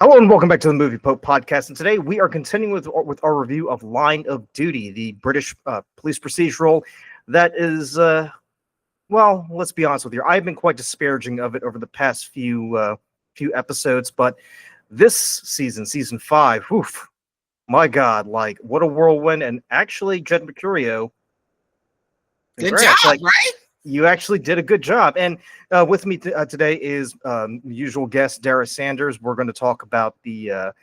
Hello and welcome back to the Movie Pope podcast. And today we are continuing with our review of Line of Duty, the British police procedural that is, well, let's be honest with you. I've been quite disparaging of it over the past few episodes, but this season, season 5, oof, my God, like what a whirlwind! And actually, Jed Mercurio, Good job, right? You actually did a good job. And with me today is usual guest Dara Sanders. We're going to talk about the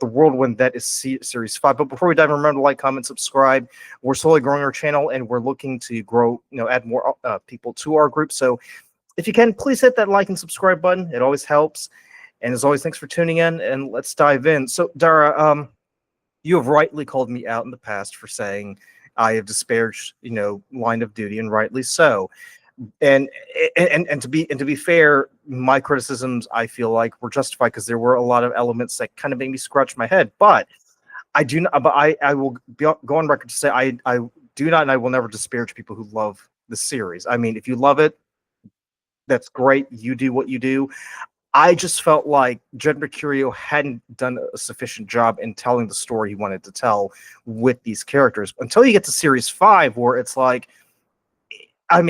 whirlwind that is Series 5. But before we dive in, remember to like, comment, subscribe. We're slowly growing our channel, and we're looking to grow, add more people to our group. So if you can, please hit that like and subscribe button. It always helps. And as always, thanks for tuning in, and let's dive in. So, Dara, you have rightly called me out in the past for saying I have disparaged, Line of Duty, and rightly so. And to be fair, my criticisms I feel like were justified because there were a lot of elements that kind of made me scratch my head. But I do not. But I will go on record to say I do not, and I will never disparage people who love the series. I mean, if you love it, that's great. You do what you do. I just felt like Jed Mercurio hadn't done a sufficient job in telling the story he wanted to tell with these characters until you get to Series 5, where it's like, if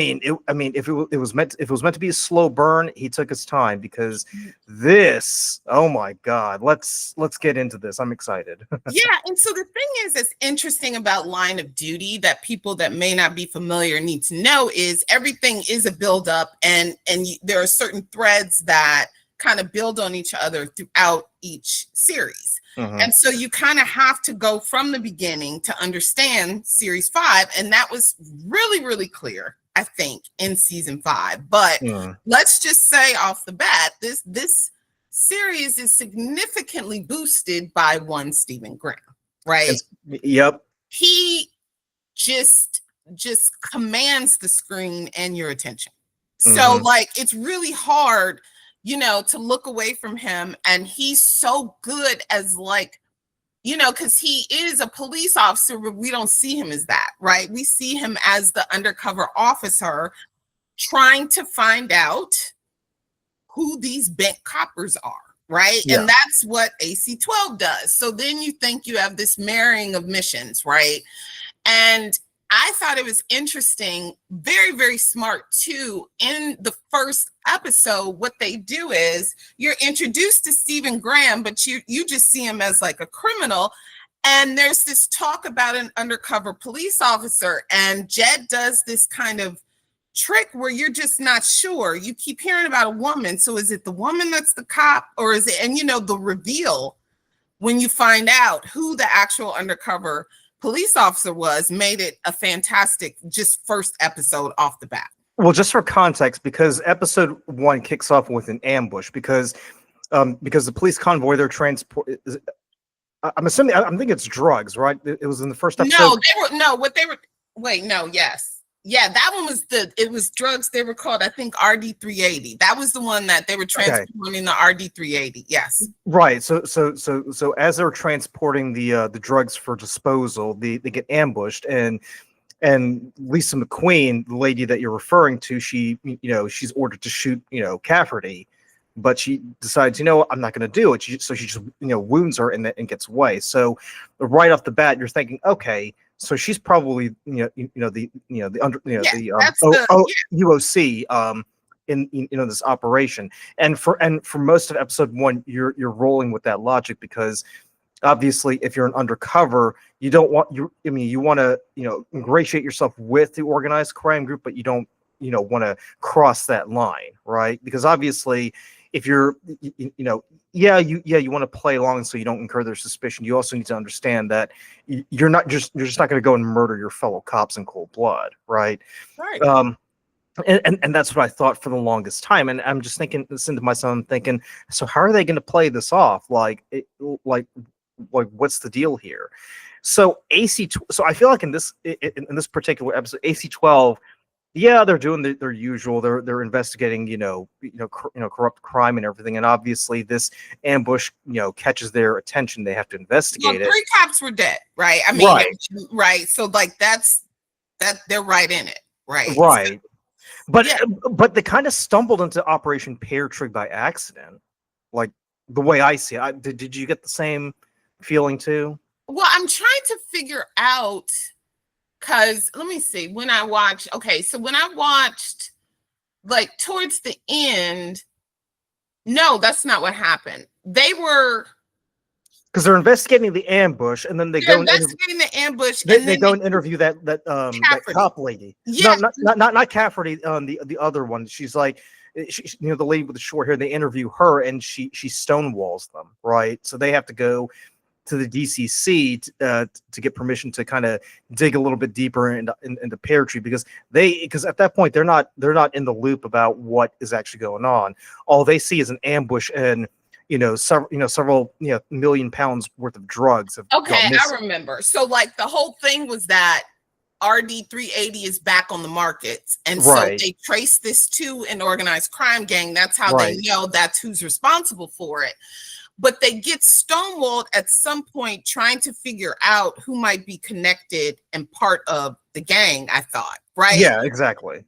it was meant to be a slow burn, he took his time, because this, oh my God, let's get into this. I'm excited. Yeah, and so the thing is, that's interesting about Line of Duty that people that may not be familiar need to know is everything is a build up, and there are certain threads that kind of build on each other throughout each series. And so you kind of have to go from the beginning to understand Series 5, and that was really, really clear, I think, in season 5. But let's just say off the bat, this series is significantly boosted by one Stephen Graham, right? Yep. He just commands the screen and your attention. So like, it's really hard, to look away from him. And he's so good as like, because he is a police officer, but we don't see him as that, right? We see him as the undercover officer trying to find out who these bent coppers are, right? Yeah. And that's what AC-12 does. So then you think you have this marrying of missions, right? And I thought it was interesting, very, very smart too. In the first episode, what they do is you're introduced to Stephen Graham, but you just see him as like a criminal. And there's this talk about an undercover police officer, and Jed does this kind of trick where you're just not sure. You keep hearing about a woman. So is it the woman that's the cop, or is it, and the reveal when you find out who the actual undercover police officer was, made it a fantastic just first episode off the bat. Well, just for context, because episode 1 kicks off with an ambush, because the police convoy they're transport. I'm thinking it's drugs, right? It was in the first episode. Yeah, that one was it was drugs. They were called, I think, RD-380. That was the one that they were transporting, the RD-380. Yes. Right. So as they're transporting the drugs for disposal, they get ambushed, and Lisa McQueen, the lady that you're referring to, she's ordered to shoot Cafferty, but she decides, I'm not going to do it. So she just wounds her and gets away. So right off the bat, you're thinking, okay, so she's probably UOC in this operation. And for most of episode 1, you're rolling with that logic, because obviously if you're an undercover, you don't want you want to ingratiate yourself with the organized crime group, but you don't want to cross that line, right? Because obviously if you're you want to play along so you don't incur their suspicion, you also need to understand that you're just not going to go and murder your fellow cops in cold blood, right? And that's what I thought for the longest time. And I'm just thinking, listening to myself, I'm thinking, so how are they going to play this off? Like what's the deal here? So so I feel like in this particular episode, AC-12, they're doing their usual. They're investigating, corrupt crime and everything. And obviously, this ambush, catches their attention. They have to investigate it. 3 cops were dead, right? I mean, right. So like that they're right in it, right? Right. But they kind of stumbled into Operation Pear Tree by accident. Like the way I see it. Did you get the same feeling too? Well, I'm trying to figure out, because let me see, when I watched, like towards the end, no, that's not what happened. Because they're investigating the ambush, and then They're investigating the ambush, they and then go and interview that Cafferty. cop lady. Yeah. No, not Cafferty. The other one. She's like, the lady with the short hair. They interview her, and she stonewalls them. Right. So they have to go to the DCC to get permission to kind of dig a little bit deeper into Pear Tree, because at that point they're not in the loop about what is actually going on. All they see is an ambush, and several million pounds worth of drugs have Okay, gone missing. I remember. So like the whole thing was that RD 380 is back on the markets, and so they trace this to an organized crime gang. That's how they know that's who's responsible for it. But they get stonewalled at some point trying to figure out who might be connected and part of the gang, I thought, right? Yeah, exactly.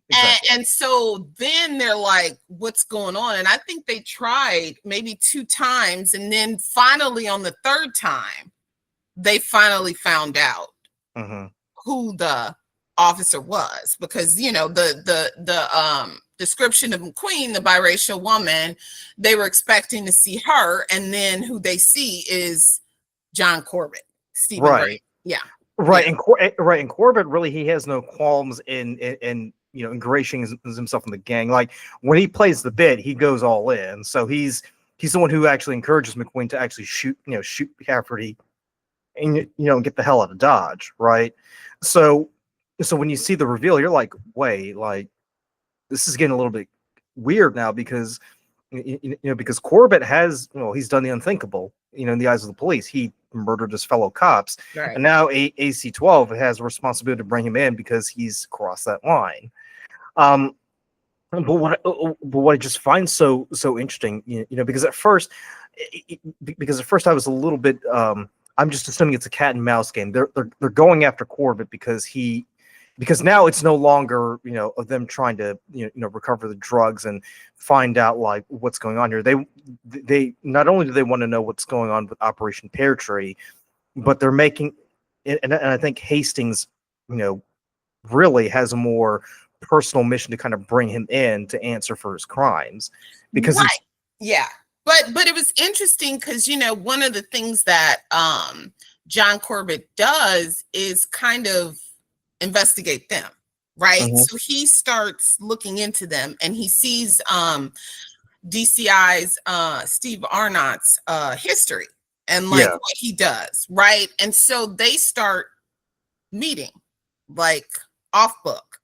And so then they're like, what's going on? And I think they tried maybe 2 times. And then finally on the 3rd time, they finally found out who the officer was, because, the description of McQueen, the biracial woman, they were expecting to see her, and then who they see is John Corbett, Stephen Gray. Yeah. Right. Yeah. And Corbett, really, he has no qualms in ingratiating himself in the gang. Like when he plays the bit, he goes all in. So he's the one who actually encourages McQueen to actually shoot Cafferty and get the hell out of Dodge. Right. So when you see the reveal, you're like, wait, like, this is getting a little bit weird now, because because Corbett has, he's done the unthinkable, in the eyes of the police. He murdered his fellow cops, and now AC-12 has a responsibility to bring him in because he's crossed that line. But what I just find so interesting, because at first I was a little bit, I'm just assuming it's a cat and mouse game. They're going after Corbett because now it's no longer, of them trying to, recover the drugs and find out like what's going on here. They not only do they want to know what's going on with Operation Pear Tree, but they're making, and I think Hastings, really has a more personal mission to kind of bring him in to answer for his crimes, because yeah. But it was interesting because, one of the things that John Corbett does is kind of investigate them, right? So he starts looking into them, and he sees DCI's Steve Arnott's history and like what he does, right? And so they start meeting like off book,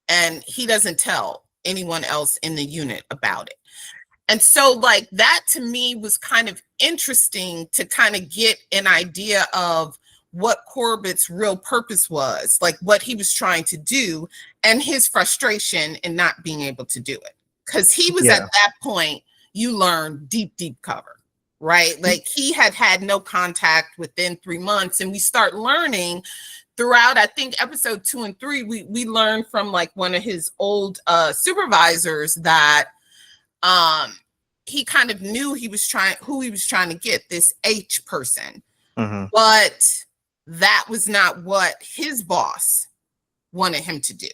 and he doesn't tell anyone else in the unit about it. And so like that to me was kind of interesting to kind of get an idea of what Corbett's real purpose was, like what he was trying to do, and his frustration in not being able to do it. Because he was at that point, you learn deep cover, right? Like he had no contact within 3 months, and we start learning throughout, I think episode 2 and 3, we learned from like one of his old supervisors that he kind of knew who he was trying to get, this H person, but that was not what his boss wanted him to do.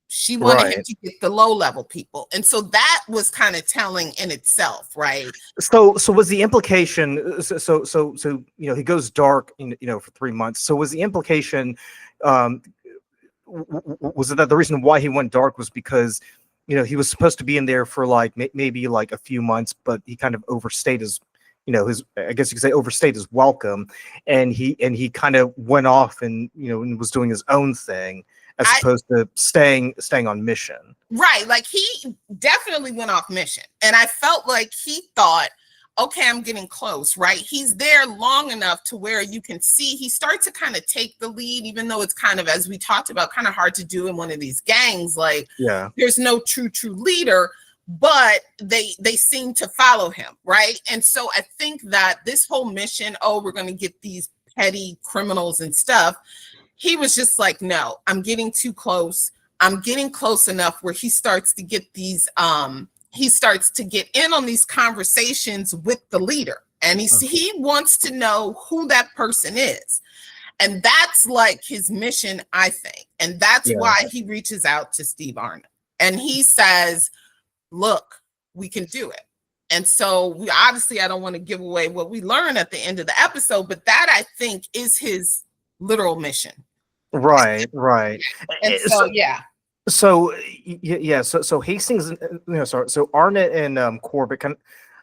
She wanted him to get the low level people. And so that was kind of telling in itself, right? So was the implication, so he goes dark, for 3 months. So was the implication, was it that the reason why he went dark was because, he was supposed to be in there for like maybe like a few months, but he kind of overstayed his, I guess you could say overstayed his welcome, and he kind of went off and and was doing his own thing as opposed to staying on mission. Right, like he definitely went off mission, and I felt like he thought, okay, I'm getting close, right? He's there long enough to where you can see he starts to kind of take the lead, even though it's kind of, as we talked about, kind of hard to do in one of these gangs. Like, there's no true leader, but they seem to follow him, right? And so I think that this whole mission, we're going to get these petty criminals and stuff, he was just like, no, I'm getting too close. I'm getting close enough where he starts to get these he starts to get in on these conversations with the leader, and he wants to know who that person is. And that's like his mission, I think. And that's why he reaches out to Steve Arnott. And he says, look, we can do it. And so we obviously, I don't want to give away what we learn at the end of the episode, but that I think is his literal mission. Right. And so yeah. So Hastings, so Arnott and Corbett kind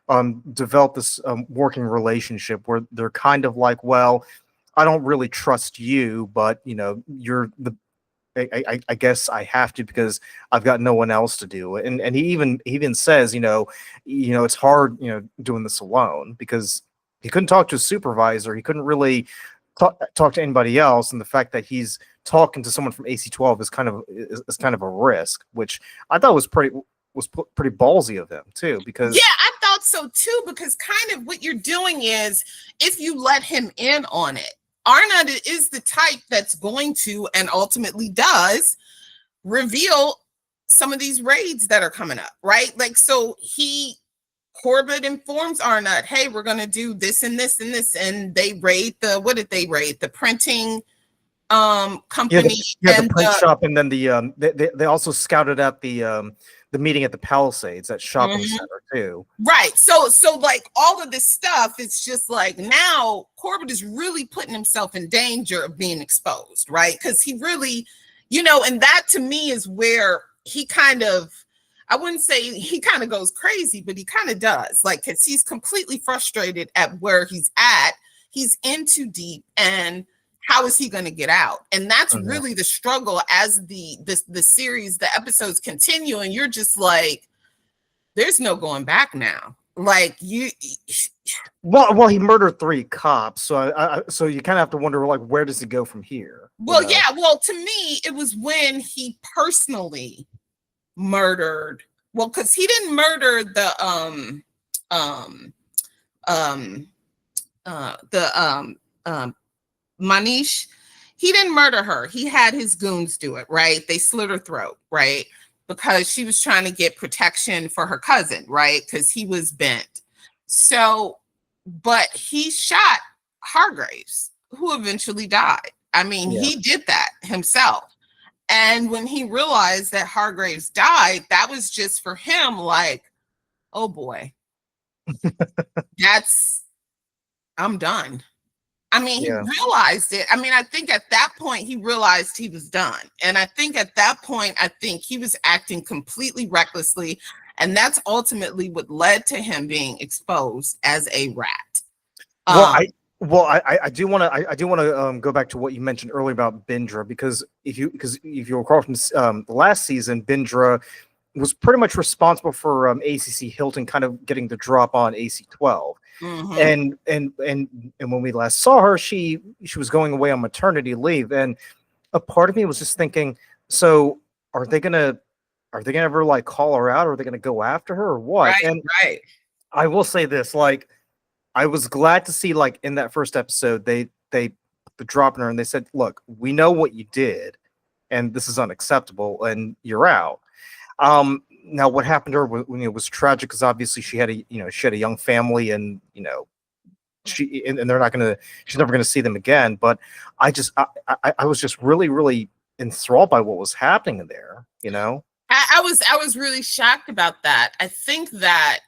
of developed this working relationship where they're kind of like, well, I don't really trust you, but you're I guess I have to because I've got no one else to do it. And he even says, it's hard, doing this alone because he couldn't talk to a supervisor. He couldn't really talk to anybody else. And the fact that he's talking to someone from AC-12 is kind of a risk, which I thought was pretty ballsy of him too, because I thought so too, because kind of what you're doing is if you let him in on it, Arnott is the type that's going to, and ultimately does, reveal some of these raids that are coming up, right? Like, so Corbett informs Arnott, hey, we're going to do this and this and this. And they raid what did they raid? The printing company. The print shop. And then they also scouted out the meeting at the Palisades, that shopping center too. Right. So like all of this stuff, it's just like now Corbett is really putting himself in danger of being exposed, right? Because he really, and that to me is where he kind of, I wouldn't say he kind of goes crazy, but he kind of does, like, because he's completely frustrated at where he's at. He's in too deep, and how is he going to get out? And that's really the struggle as the series, the episodes continue, and you're just like, there's no going back now. Like well, he murdered 3 cops, so you kind of have to wonder, like, where does he go from here? Well, to me, it was when he personally murdered. Well, because he didn't murder the Manish. He didn't murder her. He had his goons do it, right? They slit her throat, right? Because she was trying to get protection for her cousin, right? Because he was bent. So, but he shot Hargraves, who eventually died. I mean, he did that himself. And when he realized that Hargraves died, that was just for him like, oh boy, I'm done. I mean, he realized it. I mean, I think at that point he realized he was done. And I think at that point, he was acting completely recklessly. And that's ultimately what led to him being exposed as a rat. I do want to go back to what you mentioned earlier about Bindra, because if you recall from the last season, Bindra was pretty much responsible for ACC Hilton kind of getting the drop on AC-12. And when we last saw her, she was going away on maternity leave, and a part of me was just thinking, so are they gonna ever like call her out, or are they gonna go after her, or what? Right. I will say this, like, I was glad to see, like, in that first episode, they put the drop in her and they said, look, we know what you did and this is unacceptable and you're out. Now what happened to her was tragic, because obviously she had a young family, and she's never gonna see them again. But I was just really, really enthralled by what was happening there, I was really shocked about that. I think that,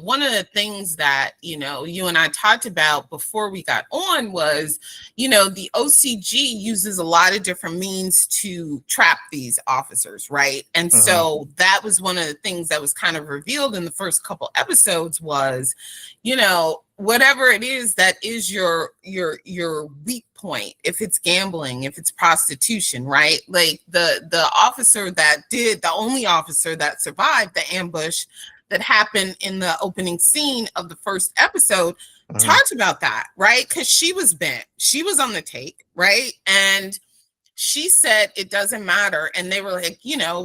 one of the things that, you and I talked about before we got on was, the OCG uses a lot of different means to trap these officers, right? And so that was one of the things that was kind of revealed in the first couple episodes was, whatever it is that is your weak point, if it's gambling, if it's prostitution, right? Like the only officer that survived the ambush that happened in the opening scene of the first episode talked about that, right? Because she was bent. She was on the take, right? And she said it doesn't matter. And they were like,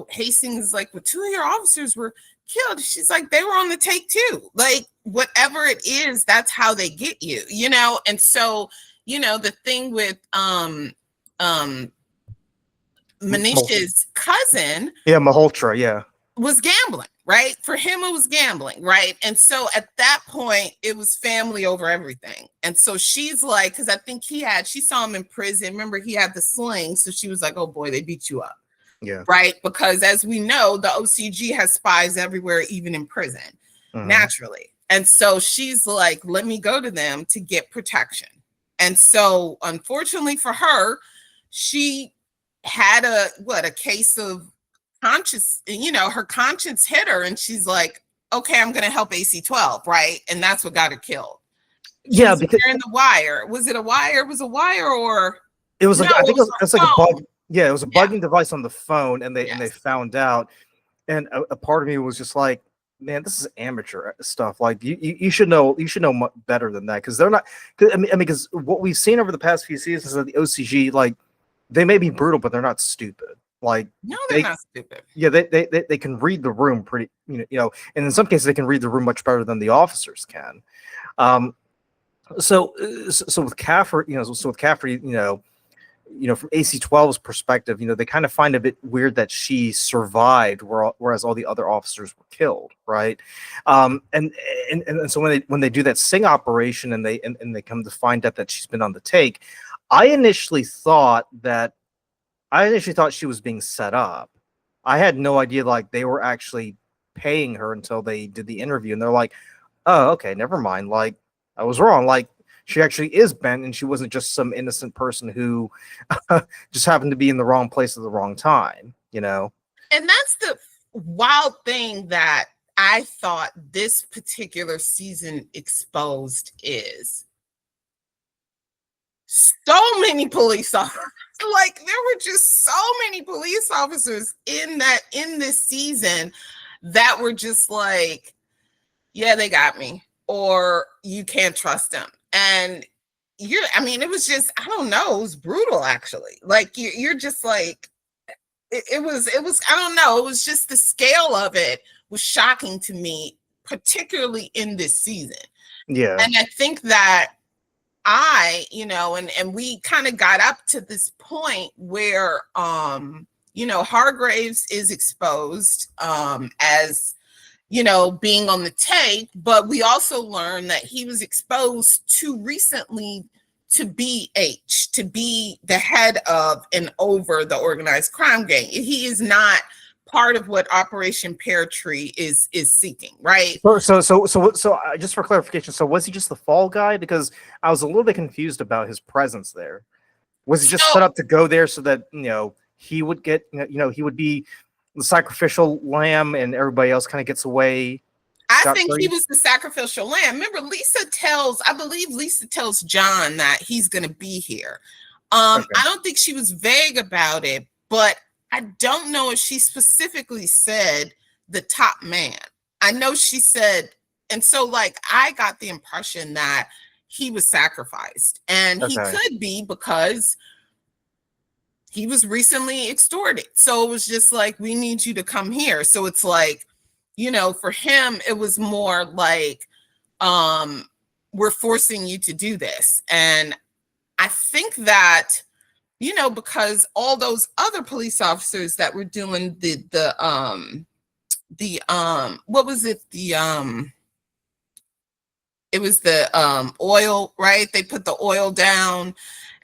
Hastings, like, well, 2 of your officers were killed. She's like, they were on the take too. Like, whatever it is, that's how they get you, And so, the thing with Manish's cousin, Malhotra, was gambling, right? For him, it was gambling, right? And so at that point, it was family over everything. And so she's like, because I think she saw him in prison. Remember, he had the sling. So she was like, oh boy, they beat you up. Yeah. Right? Because as we know, the OCG has spies everywhere, even in prison, naturally. And so she's like, let me go to them to get protection. And so unfortunately for her, she had a case of conscience, her conscience hit her, and she's like, okay, I'm going to help AC-12, right? And that's what got her killed. She was wearing the wire. Was it a wire? It was a wire, or it was like, I think it was like a bug. Yeah, it was a bugging device on the phone, and they found out. And a part of me was just like, man, this is amateur stuff. Like you should know much better than that, because they're not. I mean, because what we've seen over the past few seasons is that the OCG, like, they may be brutal, but they're not stupid. Like, no, they're not stupid. Yeah, they can read the room pretty, and in some cases they can read the room much better than the officers can. So with Caffrey, from AC-12's perspective, they kind of find a bit weird that she survived, whereas all the other officers were killed, right? And so when they do that sting operation and they come to find out that she's been on the take, I initially thought she was being set up. I had no idea, like, they were actually paying her until they did the interview, and they're like, oh, okay, never mind. Like, I was wrong. Like, she actually is bent, and she wasn't just some innocent person who just happened to be in the wrong place at the wrong time, And that's the wild thing that I thought this particular season exposed is so many police officers. Like, there were just so many police officers in this season that were just like, yeah, they got me, or you can't trust them. And it was just, I don't know, it was brutal, actually. Like, you're just like, it was, I don't know, it was just the scale of it was shocking to me, particularly in this season. Yeah. And I think that and we kind of got up to this point where, Hargraves is exposed as, being on the take, but we also learned that he was exposed too recently to be the head of and over the organized crime gang. He is not part of what Operation Pear Tree is seeking, right? So just for clarification, so was he just the fall guy? Because I was a little bit confused about his presence there. Was he just set up to go there so that he would get he would be the sacrificial lamb and everybody else kind of gets away? I think he was the sacrificial lamb. Remember, I believe Lisa tells John that he's going to be here. Okay. I don't think she was vague about it, but I don't know if she specifically said the top man. I know she said, and so, like, I got the impression that he was sacrificed, and he could be because he was recently extorted. So it was just like, we need you to come here. So it's like, for him, it was more like, we're forcing you to do this. And I think that, because all those other police officers that were doing what was it? It was the oil, right? They put the oil down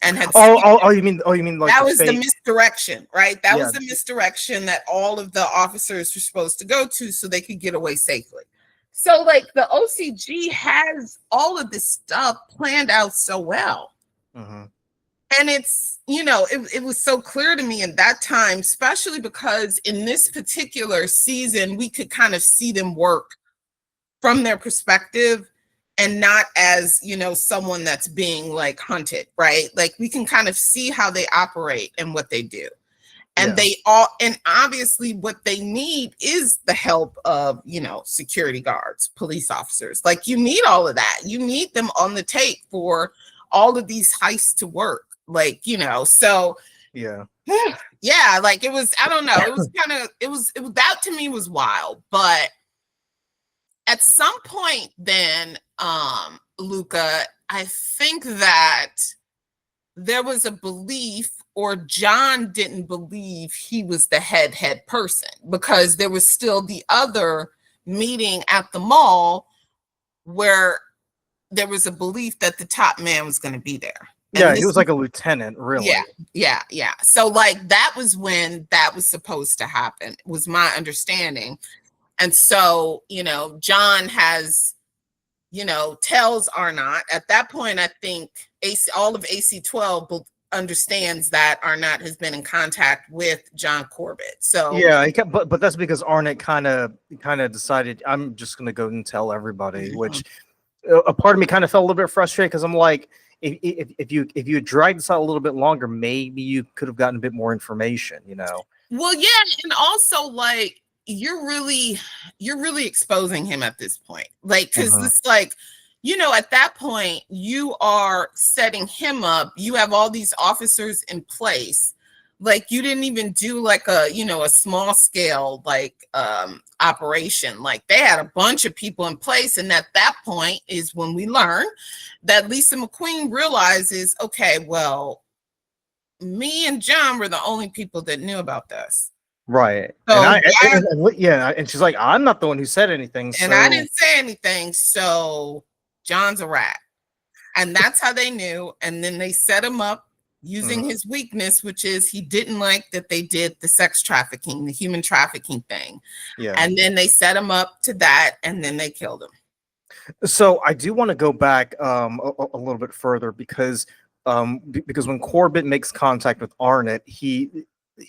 and had you mean like that was the misdirection, right? That was the misdirection that all of the officers were supposed to go to so they could get away safely. So, like, the OCG has all of this stuff planned out so well. Mm-hmm. And it's, it was so clear to me in that time, especially because in this particular season, we could kind of see them work from their perspective and not as, someone that's being, like, hunted, right? Like, we can kind of see how they operate and what they do. And and obviously what they need is the help of, security guards, police officers. Like, you need all of that. You need them on the take for all of these heists to work. Like, so yeah, like, it was, I don't know, it was kind of, it was that to me was wild. But at some point then, Luca, I think that there was a belief, or John didn't believe he was the head person, because there was still the other meeting at the mall where there was a belief that the top man was going to be there. And he was like a lieutenant, really. Yeah. So like that was when that was supposed to happen, was my understanding. And so, John has, tells Arnott at that point. I think all of AC-12 understands that Arnott has been in contact with John Corbett. So yeah, but that's because Arnott kind of decided, I'm just going to go and tell everybody, which a part of me kind of felt a little bit frustrated, because I'm like, if you had dragged this out a little bit longer, maybe you could have gotten a bit more information, Well, yeah, and also like you're really exposing him at this point, like, because it's like, at that point you are setting him up. You have all these officers in place. Like, you didn't even do like a small scale like operation. Like, they had a bunch of people in place, and at that point is when we learn that Lisa McQueen realizes, okay, well, me and John were the only people that knew about this. Right. So, and she's like, I'm not the one who said anything. And I didn't say anything. So John's a rat. And that's how they knew. And then they set him up using his weakness, which is he didn't like that they did the sex trafficking, the human trafficking thing. Yeah. And then they set him up to that, and then they killed him. So I do want to go back a little bit further, because when Corbett makes contact with Arnott, he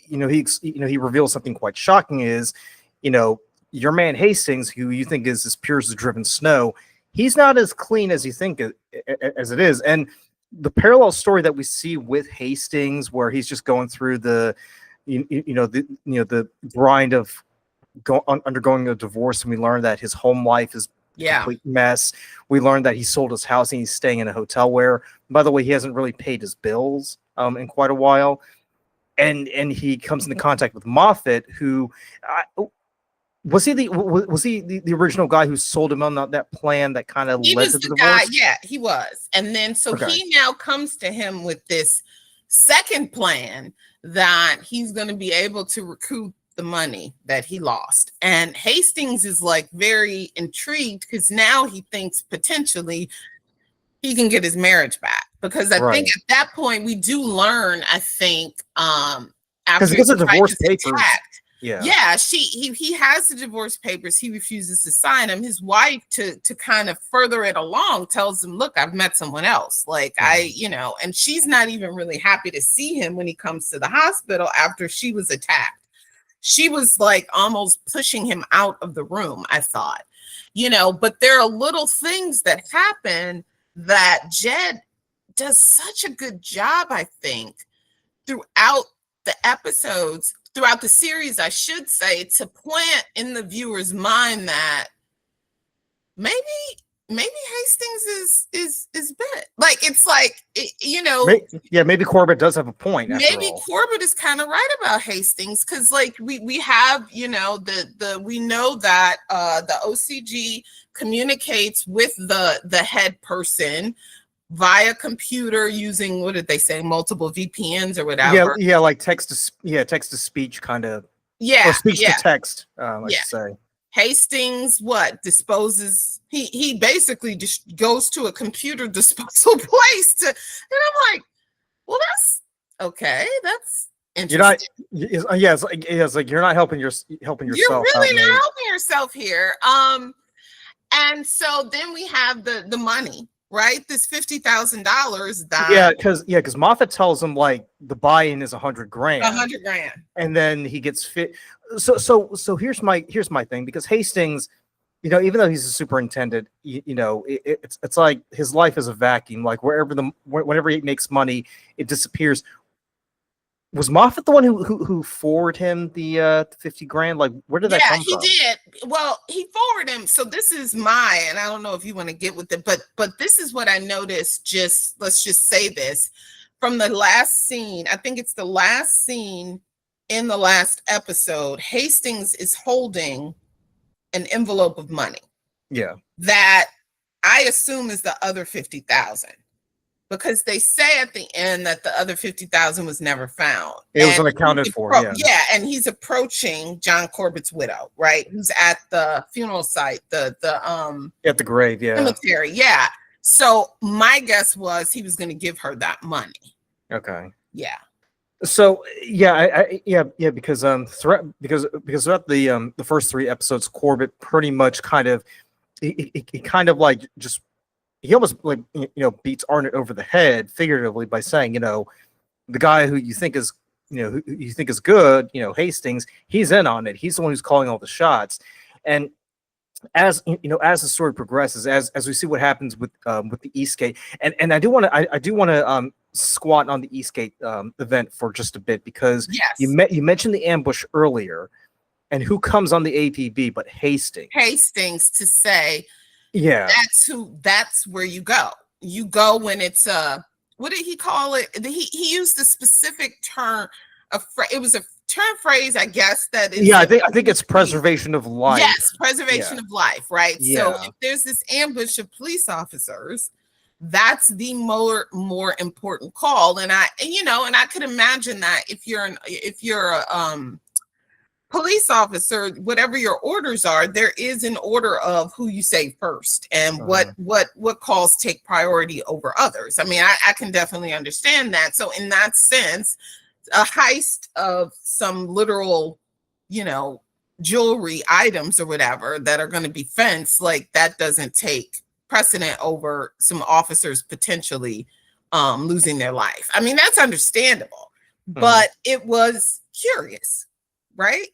reveals something quite shocking. Is, your man Hastings, who you think is as pure as the driven snow, he's not as clean as you think as it is. And the parallel story that we see with Hastings, where he's just going through the grind of undergoing a divorce, and we learn that his home life is a complete mess. We learned that he sold his house and he's staying in a hotel where, by the way, he hasn't really paid his bills in quite a while. And he comes into contact with Moffat, who was he the original guy who sold him on that plan that kind of led to the divorce? Yeah, he was. And then he now comes to him with this second plan that he's going to be able to recoup the money that he lost. And Hastings is like very intrigued, because now he thinks potentially he can get his marriage back, because I think at that point we do learn, I think, after he gets the divorce papers. Yeah, he has the divorce papers. He refuses to sign them. His wife, to kind of further it along, tells him, look, I've met someone else. Like, and she's not even really happy to see him when he comes to the hospital after she was attacked. She was like almost pushing him out of the room, I thought, but there are little things that happen that Jed does such a good job, I think, throughout the episodes, throughout the series, I should say, to plant in the viewer's mind that maybe Hastings is bit. Like, it's like, maybe Corbett does have a point. Maybe Corbett is kind of right about Hastings, because like we have, we know that the OCG communicates with the head person via computer using, what did they say, multiple VPNs or whatever. Yeah, like text to speech kind of. Yeah, or speech to text. I should say. Hastings disposes. He basically just goes to a computer disposal place and I'm like, well, that's okay. That's interesting. It's like you're not helping yourself. You're really not helping yourself here. And so then we have the money, right? This $50,000 that because Moffat tells him like the buy-in is $100,000. $100,000. And then he gets fit. So here's my thing, because Hastings, even though he's a superintendent, it's like his life is a vacuum. Like whenever he makes money, it disappears. Was Moffat the one who forwarded him the $50,000? Like, where did that come from? Yeah, he did. Well, he forwarded him. So this is and I don't know if you want to get with it, but this is what I noticed. Let's just say this from the last scene. I think it's the last scene in the last episode. Hastings is holding an envelope of money. Yeah. That I assume is the other $50,000. because they say at the end that the other 50,000 was never found. It was unaccounted for. Yeah. Yeah, and he's approaching John Corbett's widow, right? Who's at the funeral site, at the grave, yeah. Cemetery, yeah. So my guess was he was going to give her that money. Okay. Yeah. So yeah, because throughout the first 3 episodes, Corbett pretty much kind of he kind of like just he almost like beats Arnott over the head figuratively by saying, the guy who you think is who you think is good, Hastings, he's in on it. He's the one who's calling all the shots. And as as the story progresses, as we see what happens with the Eastgate, and I do want to squat on the Eastgate event for just a bit, because yes, you mentioned the ambush earlier, and who comes on the APB but Hastings to say, yeah, that's where you go when it's what did he call it? He used a specific term, it was a term phrase, I guess, that is, I think it's preservation of life. Yes, preservation of life, right? Yeah. So if there's this ambush of police officers, that's the more important call. And I could imagine that if you're a police officer, whatever your orders are, there is an order of who you say first and what calls take priority over others. I mean, I can definitely understand that. So in that sense, a heist of some literal, jewelry items or whatever that are going to be fenced, like that doesn't take precedent over some officers potentially losing their life. I mean, that's understandable, but it was curious, right?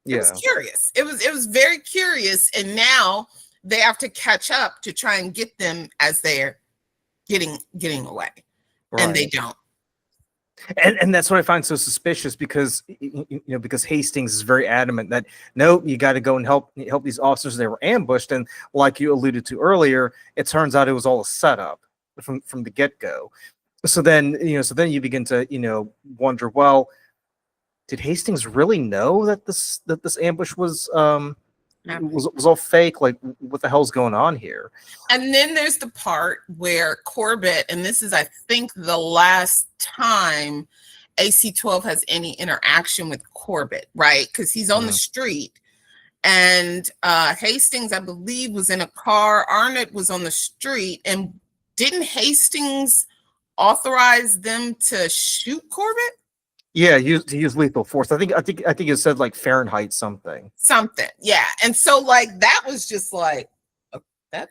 It was curious. It was very curious. And now they have to catch up to try and get them as they're getting away. Right. And they don't. And that's what I find so suspicious, because because Hastings is very adamant that no, you got to go and help these officers. They were ambushed, and like you alluded to earlier, it turns out it was all a setup from the get-go. So then you begin to wonder, well, did Hastings really know that this ambush was all fake? Like, what the hell's going on here? And then there's the part where Corbett, and this is, I think, the last time AC-12 has any interaction with Corbett, right? Because he's on the street, and Hastings, I believe, was in a car. Arnott was on the street, and didn't Hastings authorize them to shoot Corbett? Yeah, he used lethal force. I think it said like Fahrenheit something. Yeah. And so like that was just like that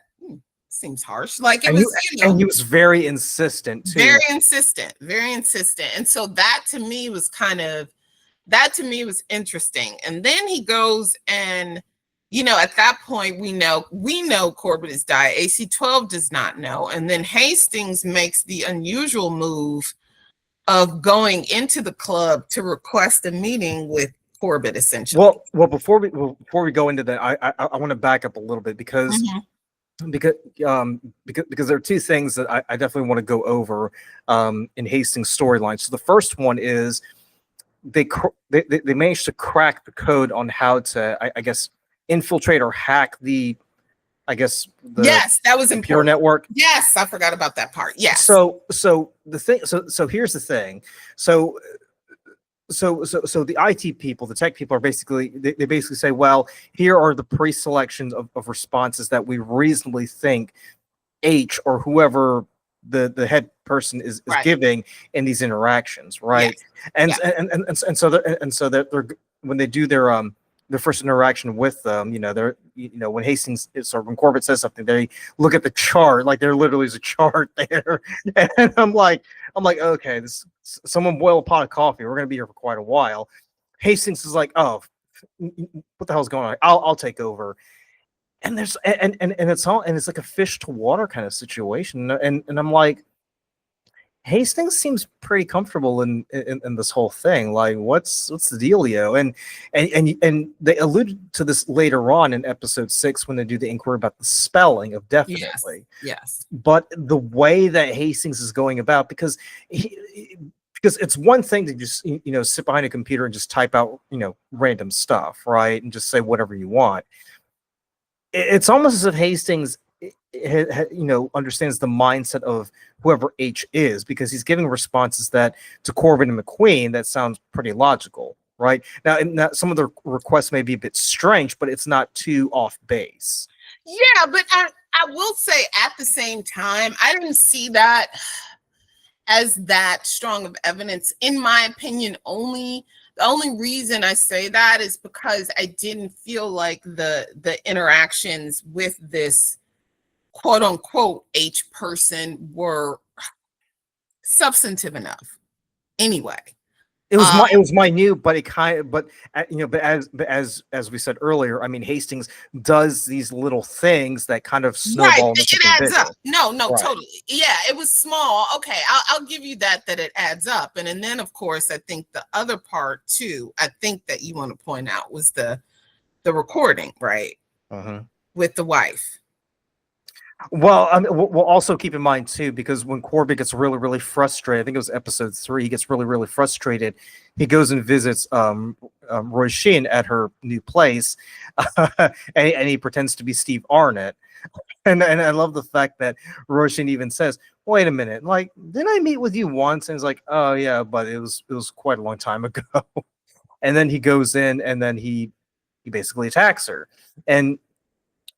seems harsh. Like it was, and he was very insistent too. Very insistent. And so that to me was interesting. And then he goes and at that point we know Corbett has died. AC-12 does not know. And then Hastings makes the unusual move of going into the club to request a meeting with Corbett, essentially. Well, before we go into that, I want to back up a little bit, because there are 2 things that I definitely want to go over in Hastings' storyline. So the first one is they managed to crack the code on how to I guess infiltrate or hack the yes, that was computer network. Yes, I forgot about that part. Yes. So here's the thing. So the IT people, the tech people, are basically they basically say, well, here are the pre-selections of responses that we reasonably think H or whoever the head person is giving in these interactions, right? Yes. And so they're when they do their first interaction with them, they're when Hastings when Corbett says something, they look at the chart, like there literally is a chart there, and I'm like, okay, someone boil a pot of coffee. We're gonna be here for quite a while. Hastings is like, oh, what the hell's going on? I'll take over. And there's it's like a fish to water kind of situation, and I'm like, Hastings seems pretty comfortable in this whole thing. Like, what's the dealio? And they alluded to this later on in episode 6 when they do the inquiry about the spelling of definitely. Yes. But the way that Hastings is going about, because it's one thing to just sit behind a computer and just type out random stuff, right, and just say whatever you want. It's almost as if Hastings understands the mindset of whoever H is, because he's giving responses that to Corbett and McQueen that sounds pretty logical, right? Now some of the requests may be a bit strange, but it's not too off base. Yeah, but I will say at the same time, I didn't see that as that strong of evidence, in my opinion. The only reason I say that is because I didn't feel like the interactions with this quote unquote H person were substantive enough. Anyway, It was minute, but as we said earlier, I mean, Hastings does these little things that kind of snowball into it something adds bigger. up. No, Right. totally. Yeah, it was small. Okay, I'll give you that it adds up. And then of course, I think the other part too, I think that you want to point out, was the recording, right? With the wife. Well, I mean, we'll also keep in mind too, because when Corbett gets really, really frustrated, I think it was episode 3, he gets really, really frustrated. He goes and visits Roy Sheen at her new place, and he pretends to be Steve Arnott. And I love the fact that Roy Sheen even says, "Wait a minute, like, didn't I meet with you once?" And he's like, "Oh yeah, but it was quite a long time ago." And then he goes in, and then he basically attacks her, and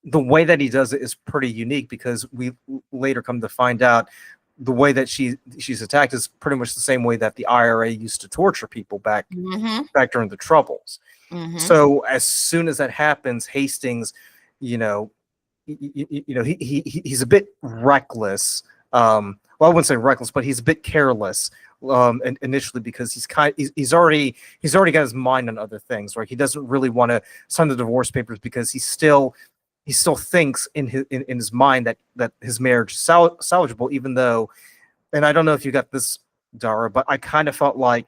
the way that he does it is pretty unique, because we later come to find out the way that she's attacked is pretty much the same way that the IRA used to torture people back during the Troubles. So as soon as that happens, Hastings, he's a bit reckless. Well, I wouldn't say reckless, but he's a bit careless initially, because he's already got his mind on other things, right? He doesn't really want to sign the divorce papers, because he still thinks in his mind that his marriage is salvageable, even though, and I don't know if you got this, Dara, but I kind of felt like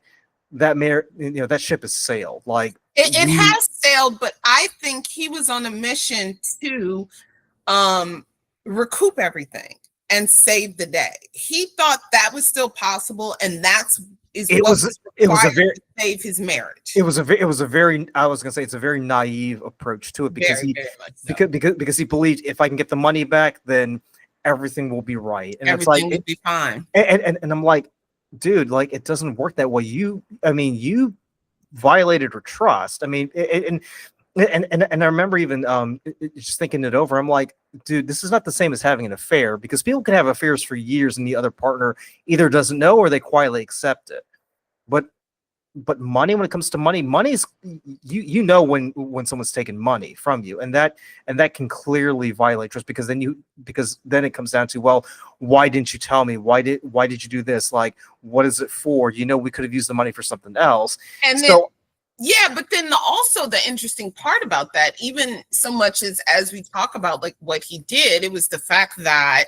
that that ship has sailed. Like it has sailed, but I think he was on a mission to recoup everything and save the day. He thought that was still possible, and it was to save his marriage. It was a very I was gonna say it's a very naive approach to it, because because he believed, if I can get the money back, then everything will be right, and everything will be fine. And I'm like, dude, like, it doesn't work that way. You violated her trust. I mean, and I remember even just thinking it over. I'm like, dude, this is not the same as having an affair, because people can have affairs for years and the other partner either doesn't know or they quietly accept it. But money, when it comes to money's when someone's taking money from you, and that can clearly violate trust, because then it comes down to, well, why didn't you tell me? Why did you do this? Like, what is it for? We could have used the money for something else. And so, yeah, but then also the interesting part about that, even so much as we talk about like what he did, it was the fact that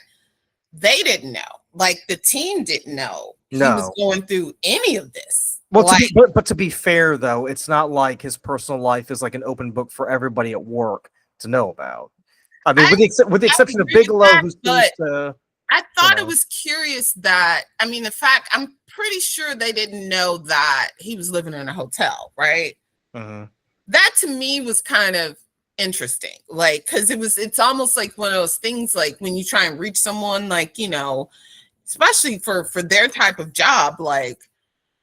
they didn't know, like the team didn't know he was going through any of this. Well, to be fair, though, it's not like his personal life is like an open book for everybody at work to know about. I mean, with the exception of Bigelow, I thought it was curious that, I mean, the fact, I'm pretty sure they didn't know that he was living in a hotel, right? That to me was kind of interesting, like, because it's almost like one of those things, like when you try and reach someone, like, especially for their type of job, like,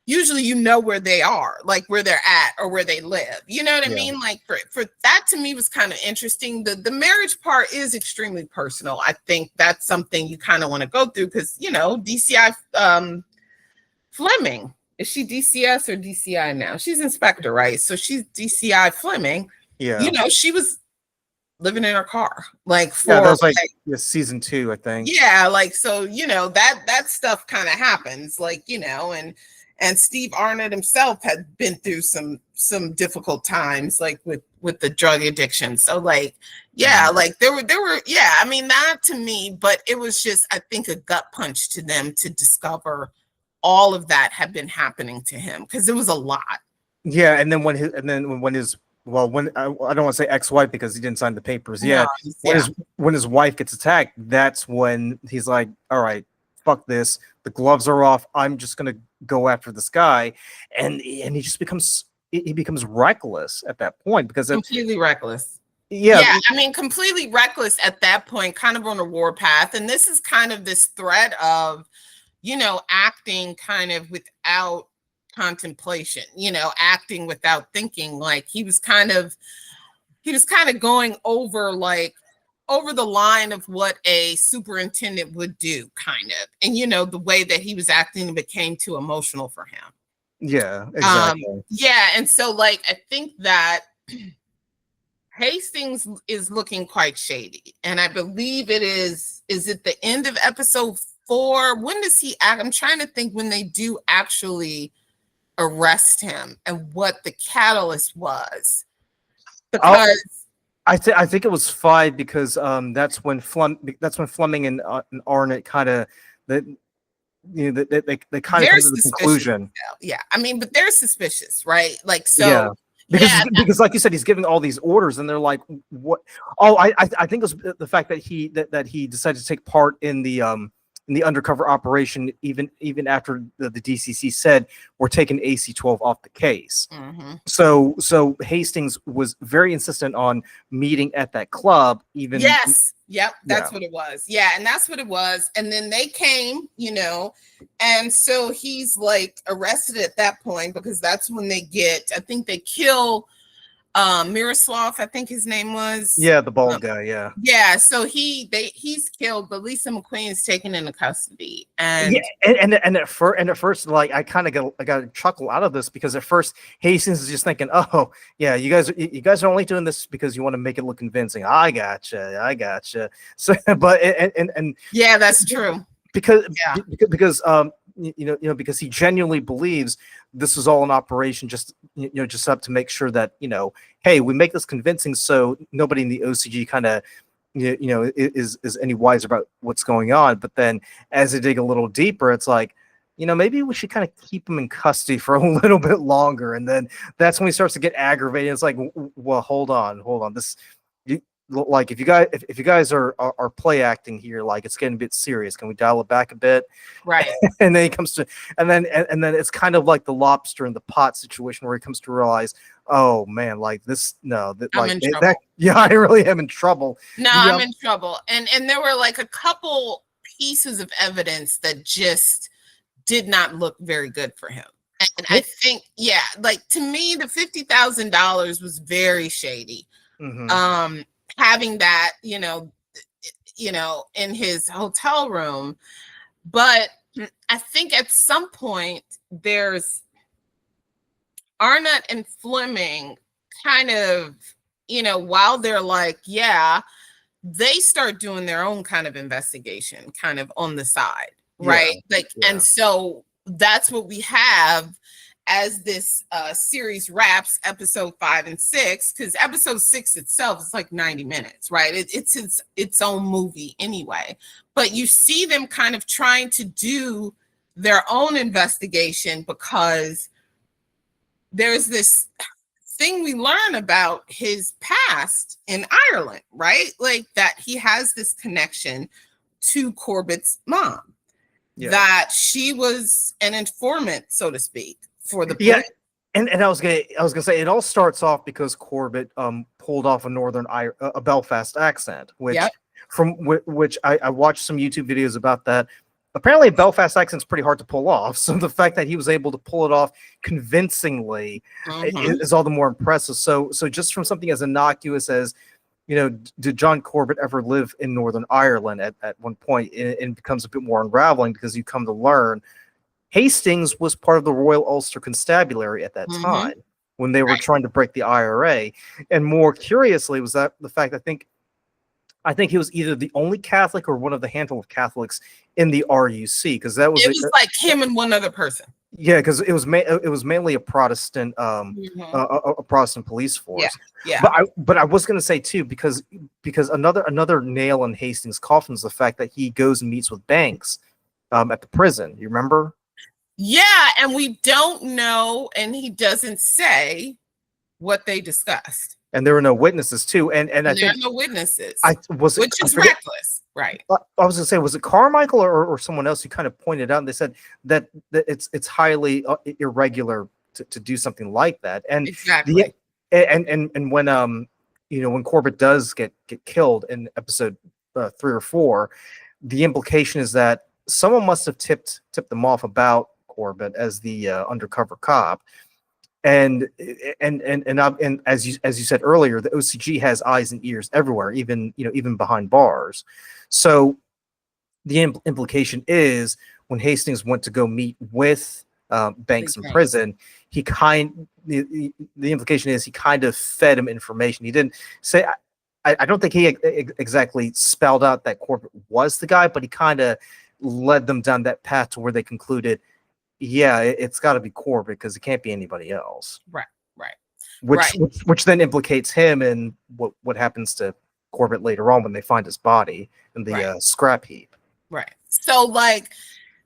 usually where they are, like where they're at or where they live. You know what I mean? Like for that, to me, was kind of interesting. The marriage part is extremely personal. I think that's something you kind of want to go through, because DCI Fleming, is she DCS or DCI now? She's inspector, right? So she's DCI Fleming. Yeah. She was living in her car, like, for that was like season 2, I think. Yeah, like, so that stuff kind of happens, like, and Steve Arnott himself had been through some difficult times, like with the drug addiction. So like, like there were, I mean, that to me, but it was just, I think, a gut punch to them to discover all of that had been happening to him, because it was a lot. Yeah, and then when I don't want to say ex-wife, because he didn't sign the papers yet. When his wife gets attacked, that's when he's like, all right, fuck this. The gloves are off. I'm just gonna go after this guy, and he just becomes reckless at that point, because completely reckless. Yeah. Yeah, I mean, completely reckless at that point, kind of on a warpath. And this is kind of this thread of, acting kind of without contemplation, acting without thinking. Like he was kind of going over the line of what a superintendent would do, kind of. And the way that he was acting became too emotional for him. Yeah, exactly. Yeah, and so like I think that Hastings is looking quite shady, and I believe it is it the end of episode 4? When does he act? I'm trying to think when they do actually arrest him and what the catalyst was. Because I think it was 5 because that's when Fleming and Arnott kind of they kind of come to the conclusion. Yeah, I mean, but they're suspicious, right? Like, so yeah. Because like you said, he's giving all these orders, and they're like, "What?" Oh, I think it was the fact that he decided to take part in the undercover operation, even after the DCC said we're taking AC-12 off the case. Mm-hmm. So Hastings was very insistent on meeting at that club. Even that's what it was. Yeah, and that's what it was. And then they came, and so he's like arrested at that point because that's when they I think they kill Miroslav, I think his name was. Yeah, the bald guy, yeah. Yeah, so he's killed, but Lisa McQueen is taken into custody. And and at first, like I got a chuckle out of this because at first Hastings is just thinking, oh yeah, you guys are only doing this because you want to make it look convincing. I gotcha. So but and yeah, that's true. Because because he genuinely believes this is all an operation just up to make sure that hey, we make this convincing so nobody in the OCG kind of is any wiser about what's going on. But then as they dig a little deeper, it's like maybe we should kind of keep him in custody for a little bit longer. And then that's when he starts to get aggravated. It's like, well, hold on, this. Like if you guys are play acting here, like it's getting a bit serious. Can we dial it back a bit? Right. And then he comes to, and then it's kind of like the lobster in the pot situation where he comes to realize, oh man, like this, no, that I'm like in trouble. yeah, I really am in trouble. No, I'm in trouble. And there were like a couple pieces of evidence that just did not look very good for him. And I think, like to me, the $50,000 was very shady. Mm-hmm. Having that, in his hotel room. But I think at some point there's Arnott and Fleming kind of, while they're like, they start doing their own kind of investigation kind of on the side, right? And so that's what we have as this series wraps episode 5 and 6, because episode 6 itself is like 90 minutes, right? It's its own movie anyway. But you see them kind of trying to do their own investigation because there's this thing we learn about his past in Ireland, right? Like that he has this connection to Corbett's mom, that she was an informant, so to speak, for the police. And I was gonna say it all starts off because Corbett pulled off a Belfast accent, which which I watched some YouTube videos about that. Apparently, a Belfast accent's pretty hard to pull off. So the fact that he was able to pull it off convincingly is all the more impressive. So just from something as innocuous as did John Corbett ever live in Northern Ireland at one point, it becomes a bit more unraveling because you come to learn Hastings was part of the Royal Ulster Constabulary at that time when they were trying to break the IRA. And more curiously was that the fact I think he was either the only Catholic or one of the handful of Catholics in the RUC, because it was like him and one other person. Yeah, because it was mainly a Protestant a Protestant police force. Yeah. But I was going to say too, because another nail in Hastings' coffin is the fact that he goes and meets with Banks at the prison. You remember? Yeah, and we don't know, and he doesn't say what they discussed. And there were no witnesses too, and I think there are no witnesses. Which is reckless, right? I was gonna say, was it Carmichael or someone else who kind of pointed out? And they said that it's highly irregular to do something like that, and exactly. And when when Corbett does get killed in episode 3 or 4, the implication is that someone must have tipped them off about Corbett as the undercover cop. And as you said earlier, the OCG has eyes and ears everywhere, even behind bars. So the implication is when Hastings went to go meet with Banks in prison, the implication is he kind of fed him information. He didn't say. I don't think he exactly spelled out that Corbett was the guy, but he kind of led them down that path to where they concluded, yeah, it's got to be Corbett because it can't be anybody else. Right. Which then implicates him and what happens to Corbett later on when they find his body in the scrap heap. Right. So, like,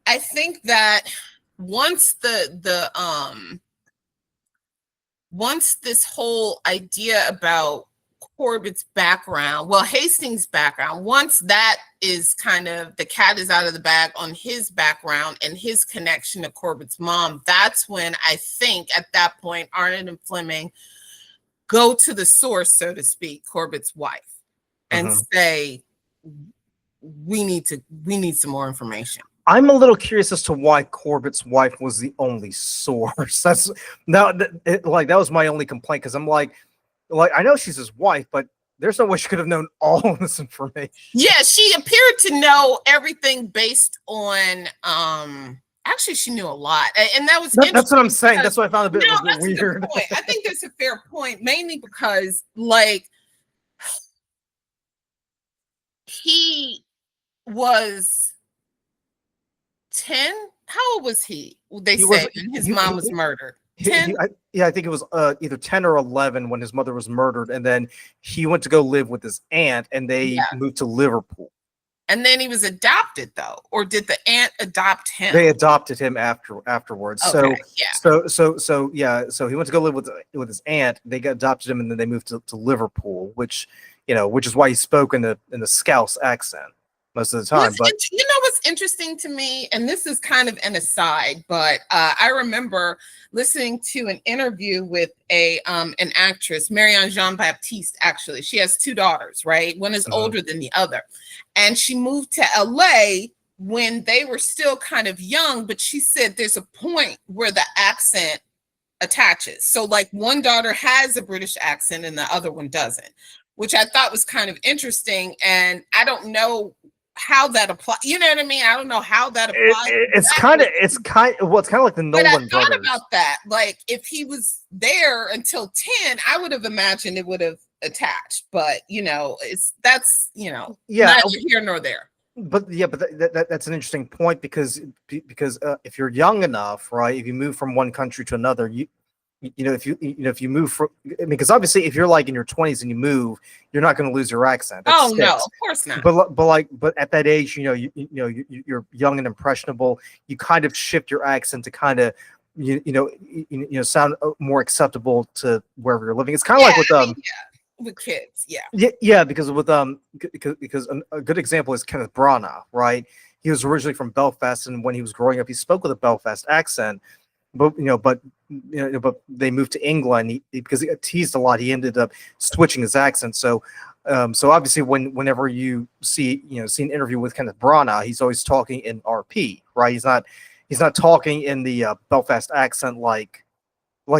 I think that once once this whole idea about Corbett's background, Hastings' background, once that is kind of, the cat is out of the bag on his background and his connection to Corbett's mom, that's when I think at that point Arnott and Fleming go to the source, so to speak, Corbett's wife, and say, we need some more information. I'm a little curious as to why Corbett's wife was the only source. That was my only complaint, because I'm like I know she's his wife, but there's no way she could have known all of this information. Yeah, she appeared to know everything based on actually she knew a lot. And that's what I'm saying. That's what I found a bit weird. A good point. I think that's a fair point, mainly because like he was 10. How old was he? They said his mom was murdered. 10? I think it was either 10 or 11 when his mother was murdered, and then he went to go live with his aunt, and they moved to Liverpool. And then he was adopted, though, or did the aunt adopt him? They adopted him afterwards. Okay, So he went to go live with his aunt. They adopted him, and then they moved to Liverpool, which is why he spoke in the Scouse accent most of the time. But what's interesting to me, and this is kind of an aside, but I remember listening to an interview with an actress, Marianne Jean-Baptiste. Actually, she has 2 daughters, right? One is older than the other, and she moved to LA when they were still kind of young. But she said there's a point where the accent attaches. So like one daughter has a British accent and the other one doesn't, which I thought was kind of interesting. And I don't know how that applies. You know what I mean? I don't know how that applies. It's kind of like the Nolan brothers. But I thought about that. Like if he was there until 10, I would have imagined it would have attached. But that's neither here nor there. But that's an interesting point because if you're young enough, right? If you move from one country to another, if you move from, because obviously if you're like in your 20s and you move, you're not going to lose your accent. No, of course not. But at that age, you're young and impressionable. You kind of shift your accent to kind of sound more acceptable to wherever you're living. It's kind of like with kids, because because a good example is Kenneth Branagh, right? He was originally from Belfast, and when he was growing up, he spoke with a Belfast accent. But they moved to England because he got teased a lot. He ended up switching his accent. So obviously, whenever you see an interview with Kenneth Branagh, he's always talking in RP, right? He's not talking in the Belfast accent like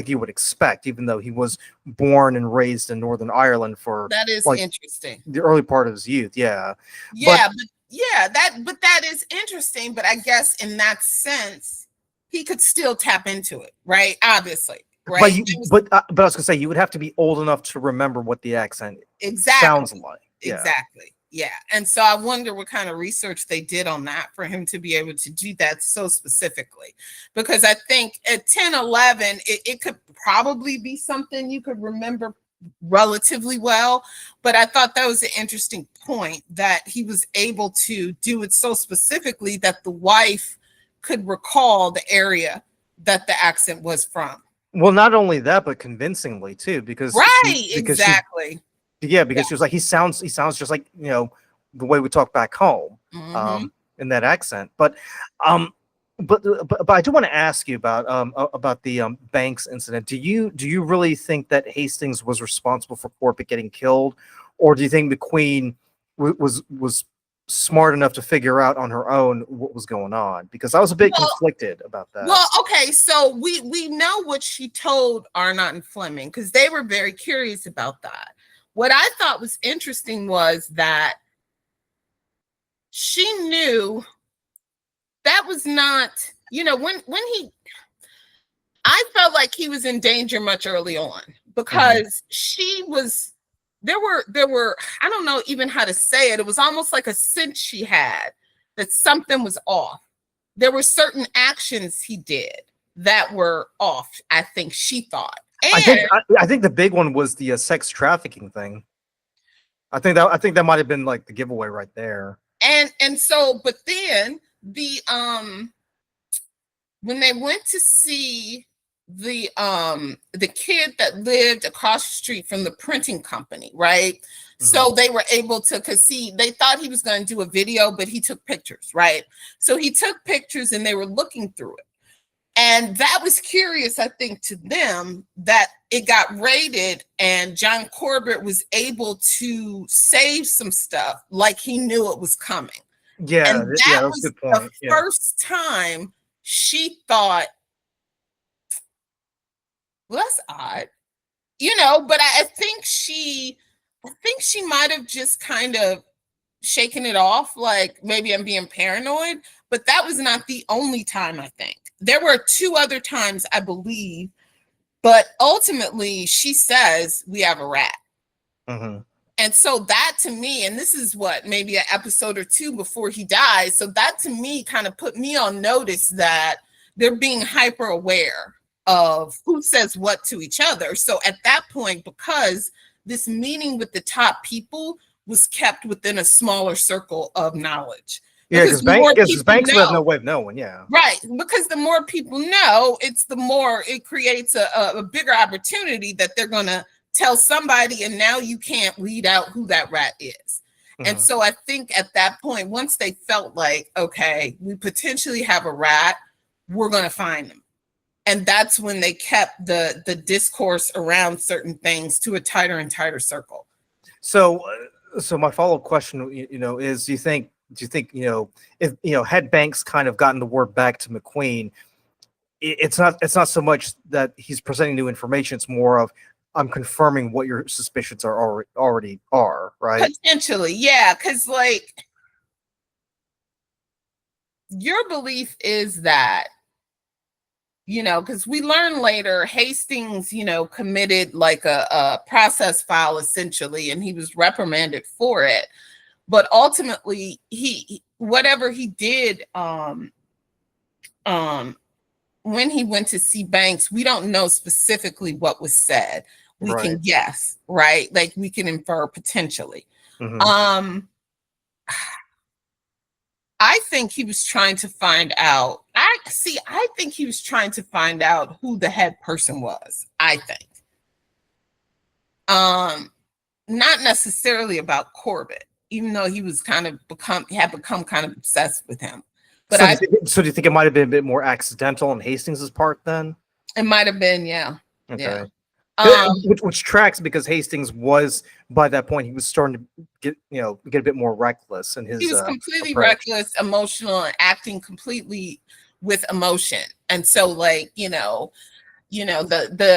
you would expect, even though he was born and raised in Northern Ireland for that is interesting. The early part of his youth, that is interesting. But I guess in that sense, he could still tap into it, right? Obviously, right? But I was gonna say you would have to be old enough to remember what the accent sounds like. Exactly. Yeah. And so I wonder what kind of research they did on that for him to be able to do that so specifically. Because I think at 10, 11, it could probably be something you could remember relatively well. But I thought that was an interesting point that he was able to do it so specifically that the wife could recall the area that the accent was from. Well, not only that, but convincingly too, because exactly. Because she was like, he sounds just like the way we talk back home, in that accent. But But I do want to ask you about the Banks incident. Do you really think that Hastings was responsible for Corbett getting killed, or do you think McQueen was smart enough to figure out on her own what was going on? Because I was a bit conflicted about that. Well, okay, so we know what she told Arnott and Fleming because they were very curious about that. What I thought was interesting was that she knew that was not, when I felt like he was in danger much early on because she was, there were, I don't know even how to say it. It was almost like a sense she had that something was off. There were certain actions he did that were off, I think she thought. And I think the big one was the sex trafficking thing. I think that might have been like the giveaway right there. And so, but then when they went to see the kid that lived across the street from the printing company, right? So they were able to, because they thought he was going to do a video, but he took pictures, right? So he took pictures and they were looking through it. And that was curious, I think, to them that it got raided and John Corbett was able to save some stuff like he knew it was coming. Yeah, and that was was a good point. the first time she thought, well, that's odd, but I think she might have just kind of shaken it off, like maybe I'm being paranoid, but that was not the only time. I think there were 2 other times, I believe, but ultimately she says we have a rat. And so that to me, and this is what, maybe an episode or 2 before he dies, so that to me kind of put me on notice that they're being hyper aware of who says what to each other. So at that point, because this meeting with the top people was kept within a smaller circle of knowledge. Yeah, because Banks would have no way of knowing. Yeah, right. Because the more people know, the more it creates a bigger opportunity that they're going to tell somebody, and now you can't weed out who that rat is. And so I think at that point, once they felt like, okay, we potentially have a rat, we're going to find them. And that's when they kept the discourse around certain things to a tighter and tighter circle. So my follow-up question, is do you think, if had Banks kind of gotten the word back to McQueen, it's not so much that he's presenting new information, it's more of, I'm confirming what your suspicions are already are, right? Potentially, yeah, because like your belief is that, because we learn later Hastings, committed like a process foul essentially, and he was reprimanded for it. But ultimately, whatever he did, when he went to see Banks, we don't know specifically what was said. We can guess, right? Like we can infer potentially. I think he was trying to find out. I think he was trying to find out who the head person was. I think, not necessarily about Corbett, even though he was had become kind of obsessed with him. But so do you think it might have been a bit more accidental on Hastings's part then? It might have been, yeah. Okay. Yeah. Which tracks, because Hastings was, by that point, he was starting to get a bit more reckless in his. He was completely approach. reckless, emotional, and acting completely with emotion. And so, like, the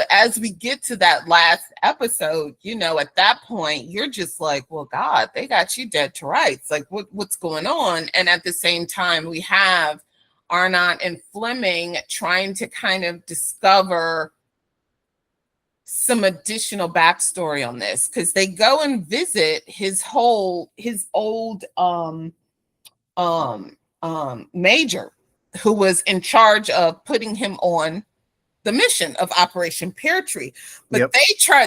as we get to that last episode, at that point, you're just like, well, God, they got you dead to rights. Like, what's going on? And at the same time, we have Arnott and Fleming trying to kind of discover some additional backstory on this, because they go and visit his old major who was in charge of putting him on the mission of Operation Pear Tree. But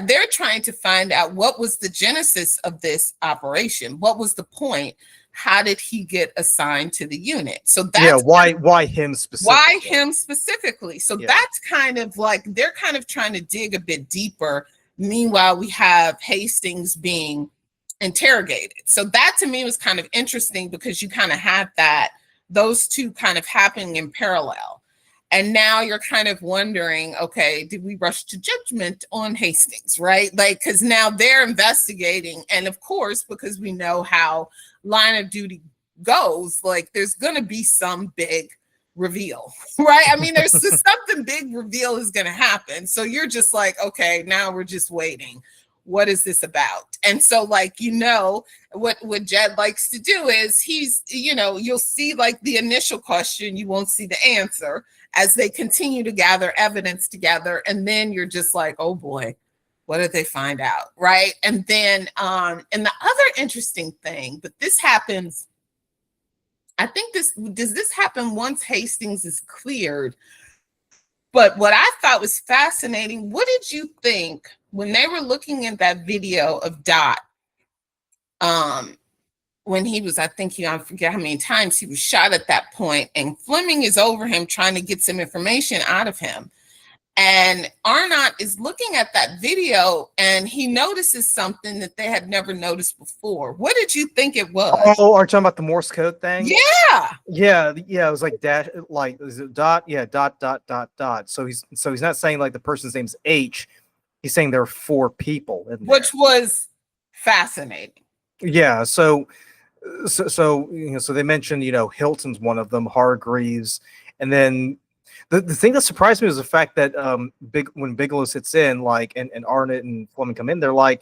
they're trying to find out what was the genesis of this operation. What was the point? How did he get assigned to the unit? So that's why him specifically? Why him specifically? So that's kind of like they're kind of trying to dig a bit deeper. Meanwhile, we have Hastings being interrogated. So that to me was kind of interesting, because you kind of had that those two kind of happening in parallel. And now you're kind of wondering, okay, did we rush to judgment on Hastings, right? Like, because now they're investigating. And of course, because we know how Line of Duty goes, like there's going to be some big reveal, right? I mean, there's something big reveal is going to happen. So you're just like, okay, now we're just waiting. What is this about? And so, like, what Jed likes to do is he's, you'll see like the initial question, you won't see the answer as they continue to gather evidence together. And then you're just like, oh boy, what did they find out? Right. And then, and the other interesting thing, but this happens, I think does this happen once Hastings is cleared? But what I thought was fascinating, what did you think when they were looking at that video of Dot, when he was, I forget how many times he was shot at that point, and Fleming is over him trying to get some information out of him. And Arnott is looking at that video and he notices something that they had never noticed before. What did you think it was? Oh, are you talking about the Morse code thing? Yeah. Yeah. It was like dash, like is it dot? Yeah, dot, dot, dot, dot. So he's not saying like the person's name's H. He's saying there are 4 people in there. Which was fascinating. Yeah. So they mentioned, Hilton's one of them, Hargreaves, and then the thing that surprised me was the fact that when Bigelow sits in, like, and Arnott and Fleming come in, they're like,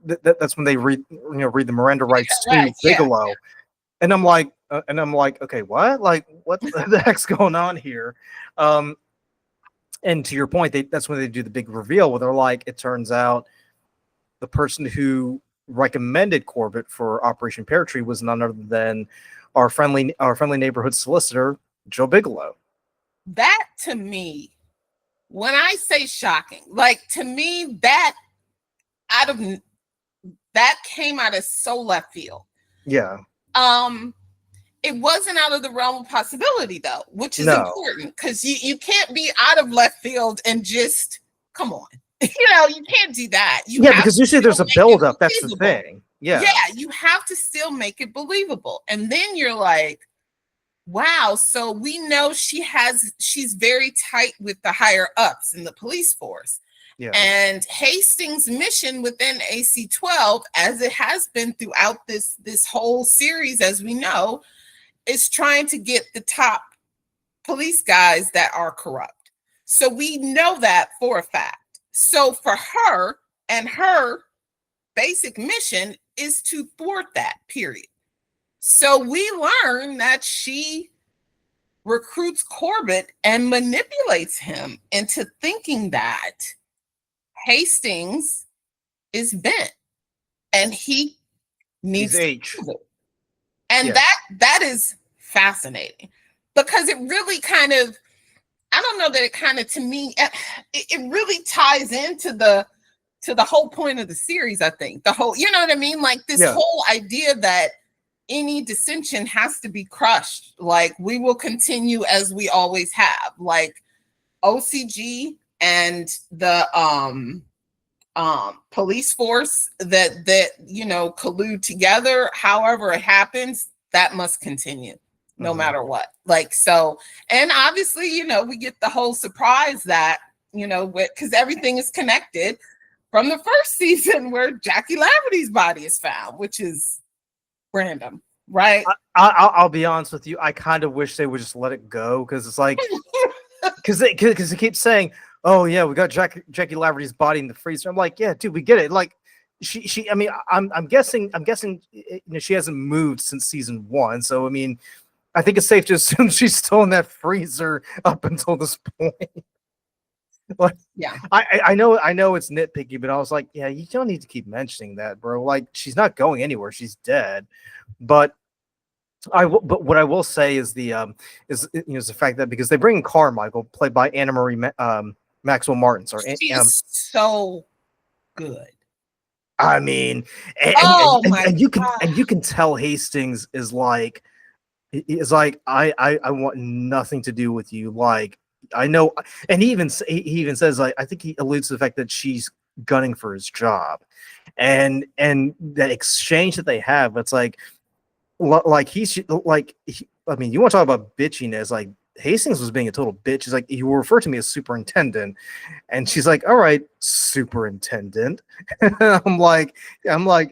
that's when they read the Miranda rights to Bigelow, yeah. And I'm like, okay, what? Like, what the heck's going on here? And to your point, that's when they do the big reveal where they're like, it turns out the person who recommended Corbett for Operation Pear Tree was none other than our friendly neighborhood solicitor, Joe Bigelow. That, to me, when I say shocking, like, to me, that came out of so left field. Yeah. It wasn't out of the realm of possibility, though, which is important, because you can't be out of left field and just come on. You can't do that. Because usually there's a buildup. That's the thing. Yeah, you have to still make it believable, and then you're like, wow. So we know she's very tight with the higher ups in the police force. Yeah. And Hastings' mission within AC-12, as it has been throughout this whole series, as we know, is trying to get the top police guys that are corrupt. So we know that for a fact. So for her, and her basic mission is to thwart that, period. So we learn that she recruits Corbett and manipulates him into thinking that Hastings is bent and he needs H. to. And that is fascinating, because it really kind of, I don't know that it kind of, to me, it really ties into the whole point of the series. I think the whole, you know what I mean? Like this whole idea that any dissension has to be crushed. Like, we will continue as we always have. Like OCG and the police force that collude together, however it happens, that must continue no matter what. Like, so, and obviously, we get the whole surprise that, because everything is connected from the first season where Jackie Laverty's body is found, which is random, right? I'll be honest with you. I kind of wish they would just let it go, because it's like, because they keep saying, "Oh yeah, we got Jackie Laverty's body in the freezer." I'm like, yeah, dude, we get it. Like, she. I mean, I'm guessing, she hasn't moved since season 1. So I mean, I think it's safe to assume she's still in that freezer up until this point. Like, yeah, I know it's nitpicky, but I was like, yeah, you don't need to keep mentioning that, bro. Like, she's not going anywhere; she's dead. But what I will say is the fact that, because they bring in Carmichael, played by Anna Marie Maxwell Martin, she's so good. I mean, and you can tell Hastings is like I want nothing to do with you. Like, I know, and he even says, like, I think he alludes to the fact that she's gunning for his job, and that exchange that they have, it's like he's like, I mean, you want to talk about bitchiness? Like Hastings was being a total bitch. She's like, you refer to me as superintendent, and she's like, all right, superintendent. I'm like,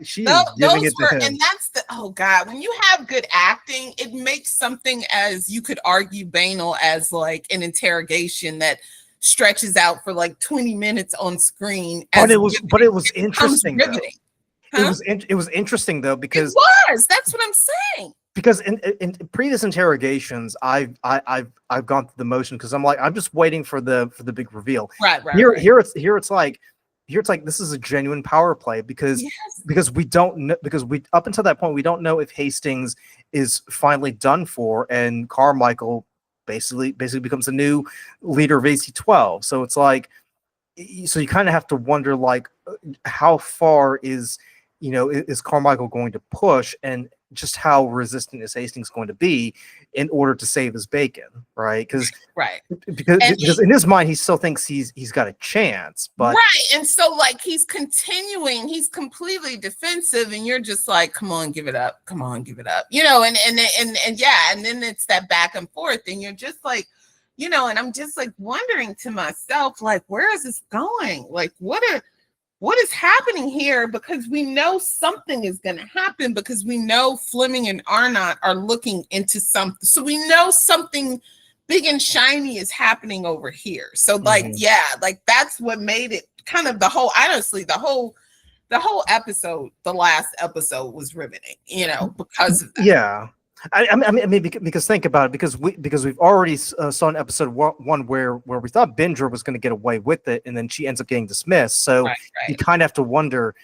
she is giving Those it to were, him. and that's the, oh God, when you have good acting, it makes something, as you could argue banal as like an interrogation that stretches out for like 20 minutes on screen. But As it was interesting though. riveting. Huh? It was interesting though, because That's what I'm saying. because in previous interrogations, I've gone through the motion because I'm like, I'm just waiting for the big reveal. Right. Here it's like this is a genuine power play because we don't know, because we up until that point we don't know if Hastings is finally done for, and Carmichael basically becomes a new leader of AC-12. So it's like, so you kind of have to wonder, like, how far is Carmichael going to push, and just how resistant is Hastings going to be in order to save his bacon, right? Because in his mind he still thinks he's got a chance, but and so like he's completely defensive, and you're just like, come on, give it up, and then it's that back and forth, and you're just like, and I'm just like wondering to myself, like, where is this going? Like, what is happening here? Because we know something is going to happen, because we know Fleming and Arnott are looking into something. So we know something big and shiny is happening over here. So like, like that's what made it kind of the whole episode, the last episode was riveting, because of that. Yeah. I mean, because think about it, because we've already saw in episode one where we thought Binger was going to get away with it, and then she ends up getting dismissed. So you kind of have to wonder,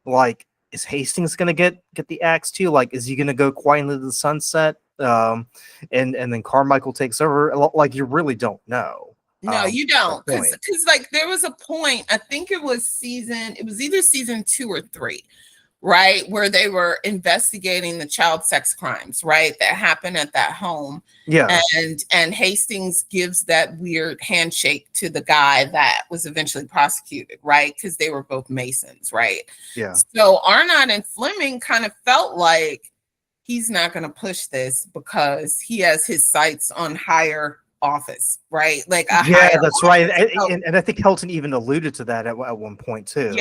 like, is Hastings going to get the axe too? Like, is he going to go quietly to the sunset? And then Carmichael takes over. Like, you really don't know. No, you don't, because like there was a point, I think it was either season 2 or 3. Right, where they were investigating the child sex crimes, right, that happened at that home. Yeah. And Hastings gives that weird handshake to the guy that was eventually prosecuted, right? Because they were both Masons, right? Yeah. So Arnott and Fleming kind of felt like he's not going to push this because he has his sights on higher office, right? Like that's right. And I think Helton even alluded to that at one point too.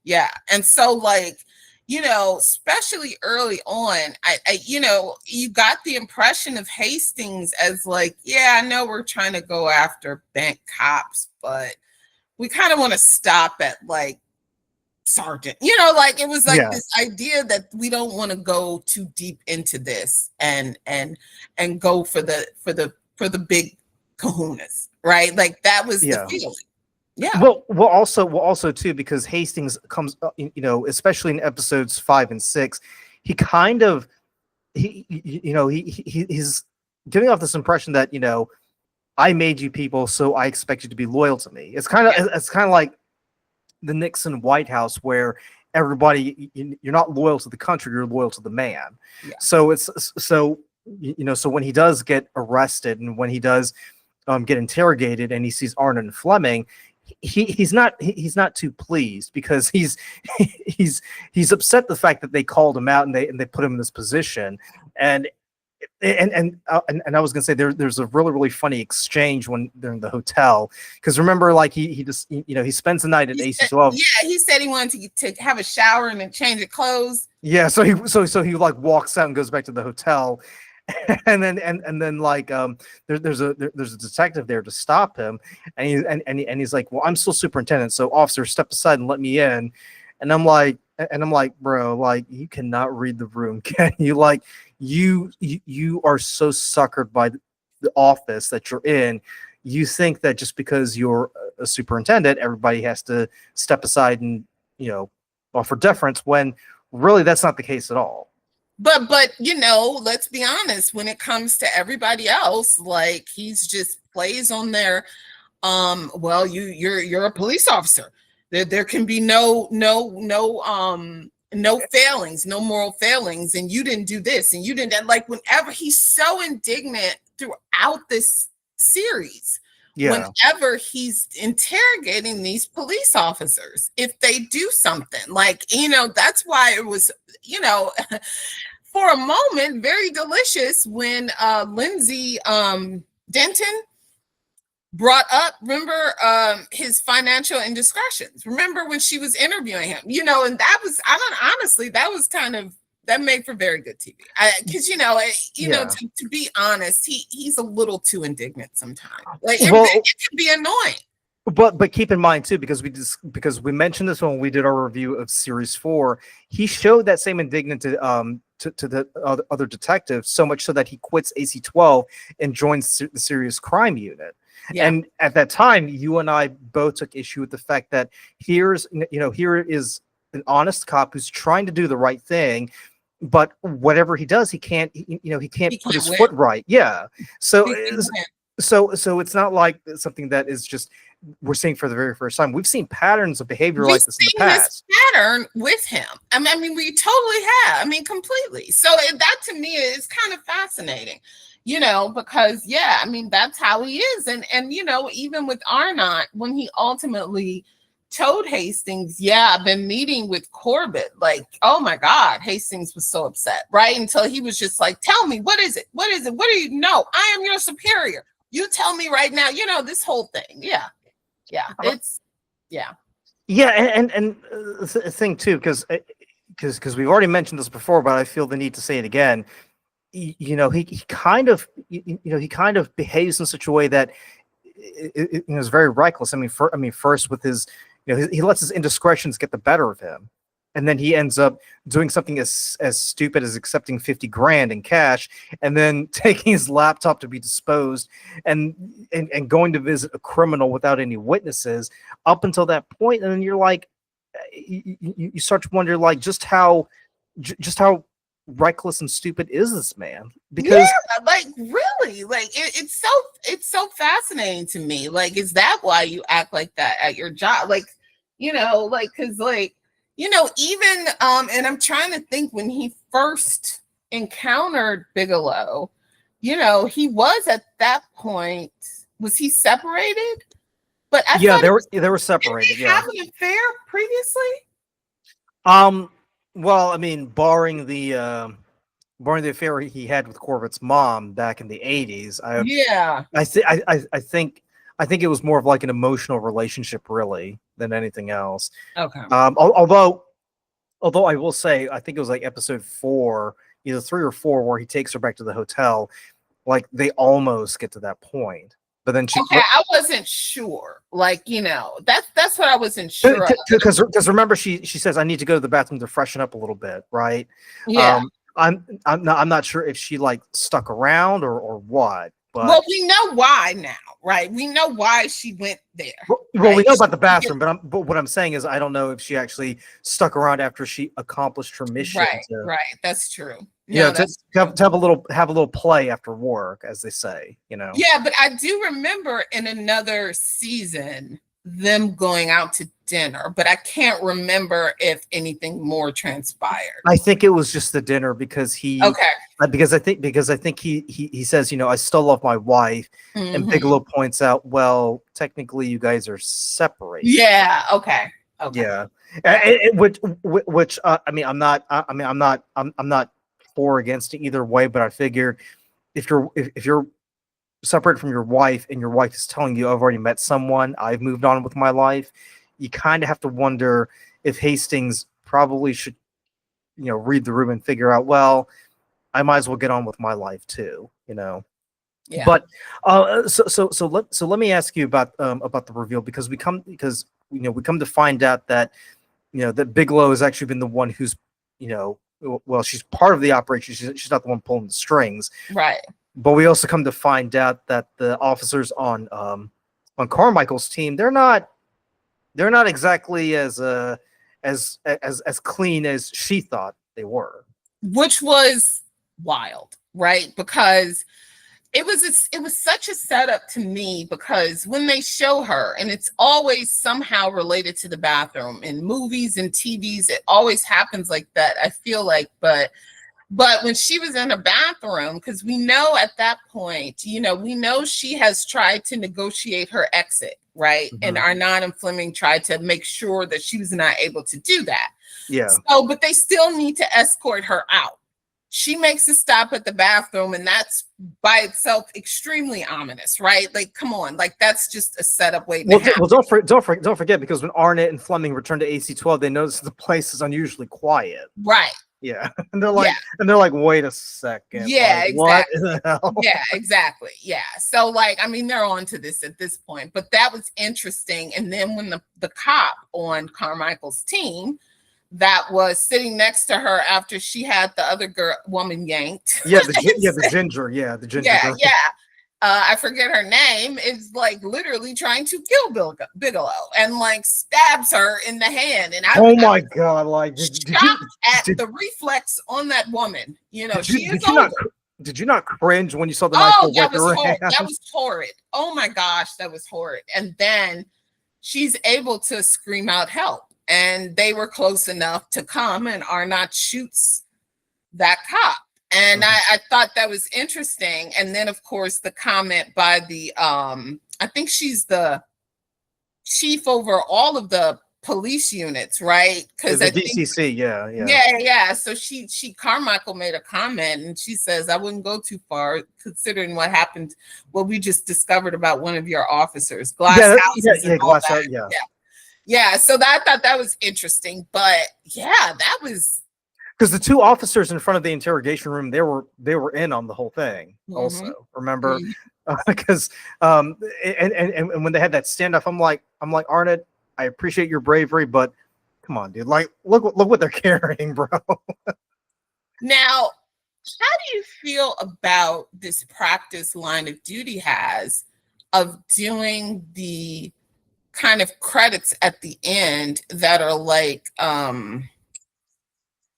Yeah. And so like, especially early on, I you got the impression of Hastings as like, I know we're trying to go after bank cops, but we kind of want to stop at like sergeant, like it was like this idea that we don't want to go too deep into this and go for the big kahunas, right? Like that was the feeling. Yeah. Well, also too, because Hastings comes, especially in episodes 5 and 6, he kind of, he's giving off this impression that, I made you people, so I expect you to be loyal to me. It's kind of like the Nixon White House, where everybody, you're not loyal to the country, you're loyal to the man. Yeah. So so when he does get arrested, and when he does get interrogated, and he sees Arnott and Fleming, he's not too pleased, because he's upset the fact that they called him out and they put him in this position. And I was gonna say there's a really funny exchange when they're in the hotel, because remember, like he just he spends the night at AC-12. He said he wanted to have a shower and then change his clothes. Yeah, so he like walks out and goes back to the hotel. And then like there's a detective there to stop him, and he's like, well, I'm still superintendent, so officer, step aside and let me in. And I'm like, bro, like, you cannot read the room, can you? Like, you are so suckered by the office that you're in. You think that just because you're a superintendent, everybody has to step aside and offer deference, when really that's not the case at all. But let's be honest, when it comes to everybody else, like, he's just plays on their well, you're a police officer. There can be no failings, no moral failings, and you didn't do this and you didn't that. Like, whenever he's so indignant throughout this series, whenever he's interrogating these police officers, if they do something, like, that's why it was, for a moment, very delicious when Lindsay Denton brought up, remember, his financial indiscretions. Remember when she was interviewing him, you know, and that was, honestly, that was kind of, that made for very good TV. Because, you know, to be honest, he's a little too indignant sometimes. Like, it can be annoying. But keep in mind too, because we mentioned this when we did our review of series 4, he showed that same indignant to the other detectives, so much so that he quits AC-12 and joins the serious crime unit. Yeah. And at that time, you and I both took issue with the fact that here is an honest cop who's trying to do the right thing, but whatever he does, he can't put his foot right. Yeah. So it's not like something that is just we're seeing for the very first time. We've seen patterns of behavior like this in the past. This pattern with him. I mean, we totally have. I mean, completely. So that to me is kind of fascinating, you know, because I mean, that's how he is. And you know, even with Arnott, when he ultimately told Hastings, I've been meeting with Corbett, like, oh my God, Hastings was so upset, right? Until he was just like, tell me, what is it? What is it? What do you know? I am your superior. You tell me right now, you know, this whole thing. It's and the thing too, because we've already mentioned this before, but I feel the need to say it again. You know, he kind of behaves in such a way that is very reckless. I mean, first with his, you know, he lets his indiscretions get the better of him, and then he ends up doing something as stupid as accepting 50 grand in cash, and then taking his laptop to be disposed, and going to visit a criminal without any witnesses up until that point. And then you're like, you start to wonder, like, just how reckless and stupid is this man? Because like, really, like, it's so fascinating to me. Like, is that why you act like that at your job? Like, you know, like, because, like, you know, even and I'm trying to think, when he first encountered Bigelow, you know, he was at that point, was he separated? But I thought they were separated. Did he have an affair previously? Well, I mean, barring the affair he had with Corbett's mom back in the 80s, I think it was more of like an emotional relationship, really, than anything else. Okay. Although I will say, I think it was like episode 4, either 3 or 4, where he takes her back to the hotel. Like, they almost get to that point, but then I wasn't sure. Like, you know, that's what I wasn't sure. Because remember, she says, I need to go to the bathroom to freshen up a little bit, right? Yeah. I'm not sure if she like stuck around or what. But well, we know why now, right? We know why she went there. Well, we know about the bathroom, but what I'm saying is, I don't know if she actually stuck around after she accomplished her mission. Right. That's true. To have a little play after work, as they say, you know. Yeah, but I do remember in another season them going out to dinner, but I can't remember if anything more transpired. I think it was just the dinner, because because I think he says, you know, I still love my wife, and Bigelow points out, well, technically you guys are separated. Yeah. Okay. Yeah. Which I mean, I'm not for or against it either way, but I figured if you're separate from your wife and your wife is telling you, I've already met someone, I've moved on with my life, you kind of have to wonder if Hastings probably should, you know, read the room and figure out, well, I might as well get on with my life too, you know. Yeah. But so let me ask you about the reveal, because we come to find out that, you know, that Bigelow has actually been the one who's, you know, well, she's part of the operation. She's not the one pulling the strings. Right. But we also come to find out that the officers on Carmichael's team, they're not exactly as clean as she thought they were. Which was wild, right? Because it was such a setup to me, because when they show her, and it's always somehow related to the bathroom in movies and TVs, it always happens like that, I feel like. But when she was in a bathroom, because we know at that point, you know, we know she has tried to negotiate her exit, right? And Arnott and Fleming tried to make sure that she was not able to do that. Yeah. So, but they still need to escort her out. she makes a stop at the bathroom, and that's by itself extremely ominous, right? Like, come on, like that's just a setup waiting to happen. Don't forget, because when Arnett and Fleming return to AC-12, they notice the place is unusually quiet. Right. Yeah, and they're like, wait a second. Yeah, like, exactly. What the hell? Yeah, exactly. Yeah. So, like, I mean, they're on to this at this point, but that was interesting. And then when the cop on Carmichael's team that was sitting next to her after she had the other woman yanked. The ginger. Yeah, the ginger. Yeah, girl. yeah. I forget her name, is like literally trying to kill Bigelow and like stabs her in the hand. And oh my God, like shocked at the reflex on that woman. You know, did you not cringe when you saw the knife? Oh, that was horrid. Oh my gosh, that was horrid. And then she's able to scream out help, and they were close enough to come, and Arnott shoots that cop. And I thought that was interesting. And then, of course, the comment by the, I think she's the chief over all of the police units, right? Because the DCC, yeah. So Carmichael made a comment, and she says, I wouldn't go too far considering what happened, what we just discovered about one of your officers, glass houses. Yeah. So I thought that was interesting. But yeah, that was. Because the two officers in front of the interrogation room, they were in on the whole thing. Also, remember, because and when they had that standoff, I'm like Arnett, I appreciate your bravery, but come on, dude, like look what they're carrying, bro. Now, how do you feel about this practice line of duty has of doing the kind of credits at the end that are like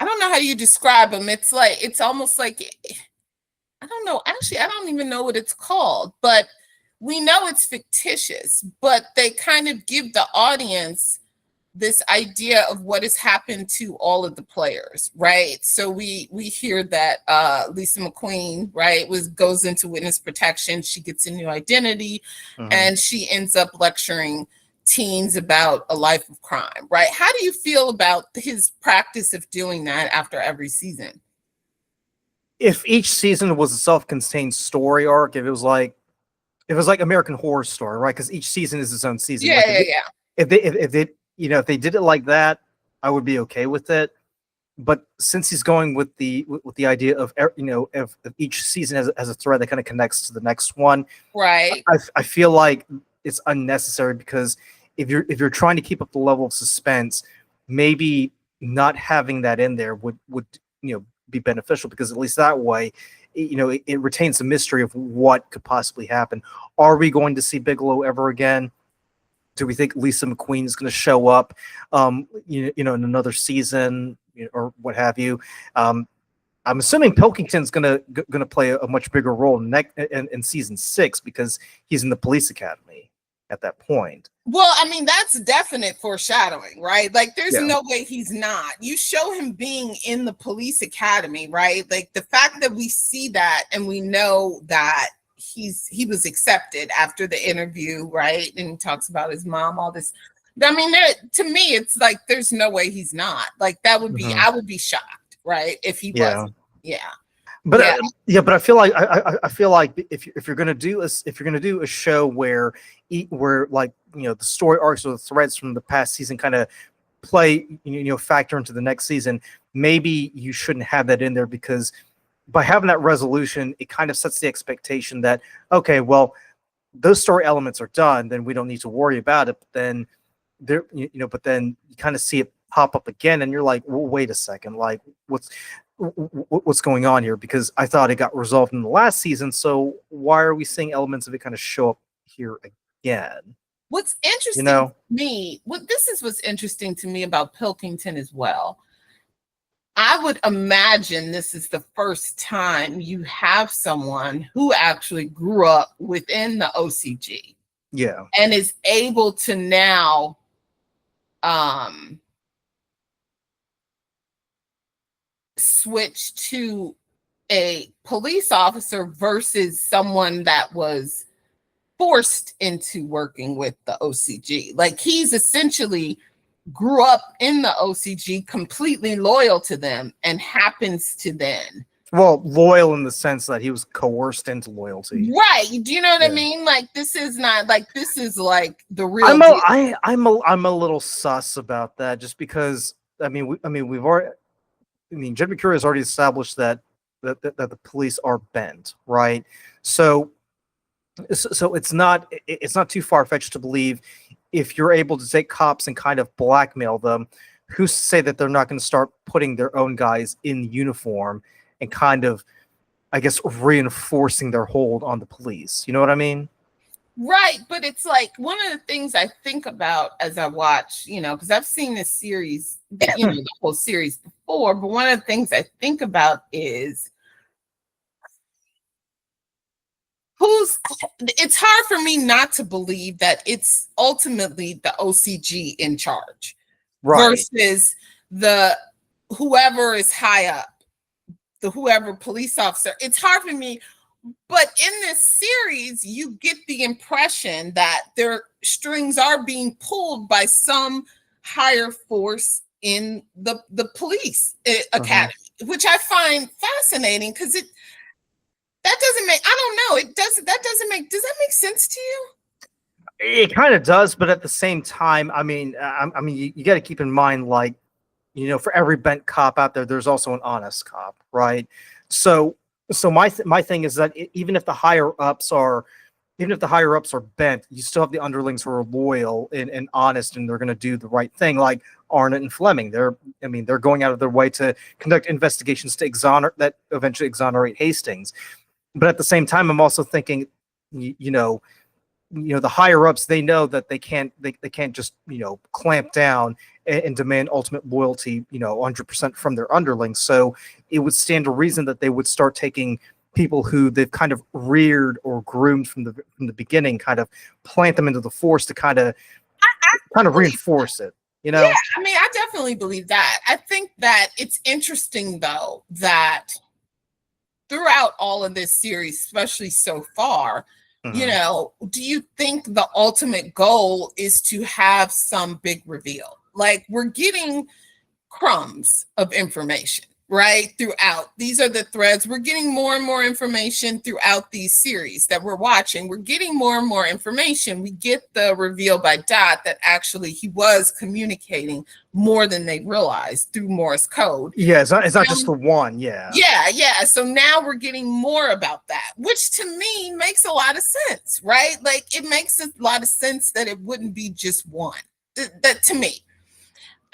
I don't know how you describe them. It's almost like, I don't know. Actually, I don't even know what it's called, but we know it's fictitious, but they kind of give the audience this idea of what has happened to all of the players, right? So we hear that Lisa McQueen, right, goes into witness protection. She gets a new identity, and she ends up lecturing teens about a life of crime, right? How do you feel about his practice of doing that after every season? If each season was a self-contained story arc, if it was like American Horror Story, right? Because each season is its own season. If they did it like that, I would be okay with it. But since he's going with the idea of of each season as a thread that kind of connects to the next one, right? I feel like it's unnecessary, because if you're trying to keep up the level of suspense, maybe not having that in there would be beneficial, because at least that way, it retains the mystery of what could possibly happen. Are we going to see Bigelow ever again? Do we think Lisa McQueen is going to show up, in another season, or what have you? I'm assuming Pilkington's gonna play a much bigger role in season 6, because he's in the police academy at that point. Well, I mean, that's definite foreshadowing, right? Like, there's no way he's not. You show him being in the police academy, right? Like, the fact that we see that and we know that he was accepted after the interview, right? And he talks about his mom, all this. I mean, to me, it's like there's no way he's not. Like, that would be, I would be shocked, right, if he wasn't. Yeah. But but I feel like if you're gonna do a show where like the story arcs or the threads from the past season kind of play factor into the next season, maybe you shouldn't have that in there, because by having that resolution, it kind of sets the expectation that, okay, well, those story elements are done, then we don't need to worry about it. But then but then you kind of see it pop up again, and you're like, well, wait a second, like what's going on here? Because I thought it got resolved in the last season, so why are we seeing elements of it kind of show up here again? What's interesting to me, what's interesting to me about Pilkington as well. I would imagine this is the first time you have someone who actually grew up within the OCG. Yeah. And is able to now switch to a police officer versus someone that was forced into working with the OCG. Like, he's essentially grew up in the OCG, completely loyal to them, and happens to then Well, loyal in the sense that he was coerced into loyalty. Right. Do you know what I Yeah. mean? Like, this is not like, this is like the real I'm deal. I'm a little sus about that, just because we've already, Jed McCurry has already established that the police are bent, right? So it's not too far fetched to believe, if you're able to take cops and kind of blackmail them, who's to say that they're not going to start putting their own guys in uniform and kind of, I guess, reinforcing their hold on the police. You know what I mean? Right. But it's like one of the things I think about as I watch, because I've seen this series, the whole series before, but one of the things I think about is it's hard for me not to believe that it's ultimately the OCG in charge, Right. versus the whoever is high up, the whoever police officer. It's hard for me, but in this series, you get the impression that their strings are being pulled by some higher force in the police academy, which I find fascinating, because that doesn't make, I don't know, does that make sense to you? It kind of does, but at the same time, you got to keep in mind, like, for every bent cop out there, there's also an honest cop, right? So my thing is that even if the higher ups are bent, you still have the underlings who are loyal and honest, and they're going to do the right thing. Like Arnott and Fleming, they're going out of their way to conduct investigations that eventually exonerate Hastings. But at the same time, I'm also thinking, the higher ups, they know that they can't just clamp down and demand ultimate loyalty 100% from their underlings. So it would stand to reason that they would start taking people who they've kind of reared or groomed from the beginning, kind of plant them into the force to kind of reinforce it. Yeah, I definitely believe that. I think that it's interesting, though, that throughout all of this series, especially so far, do you think the ultimate goal is to have some big reveal? Like, we're getting crumbs of information, right? Throughout. These are the threads. We're getting more and more information throughout these series that we're watching. We're getting more and more information. We get the reveal by Dot that actually he was communicating more than they realized through Morse code. Yeah, it's not just the one. Yeah. So now we're getting more about that, which to me makes a lot of sense, right? Like, it makes a lot of sense that it wouldn't be just one. That to me.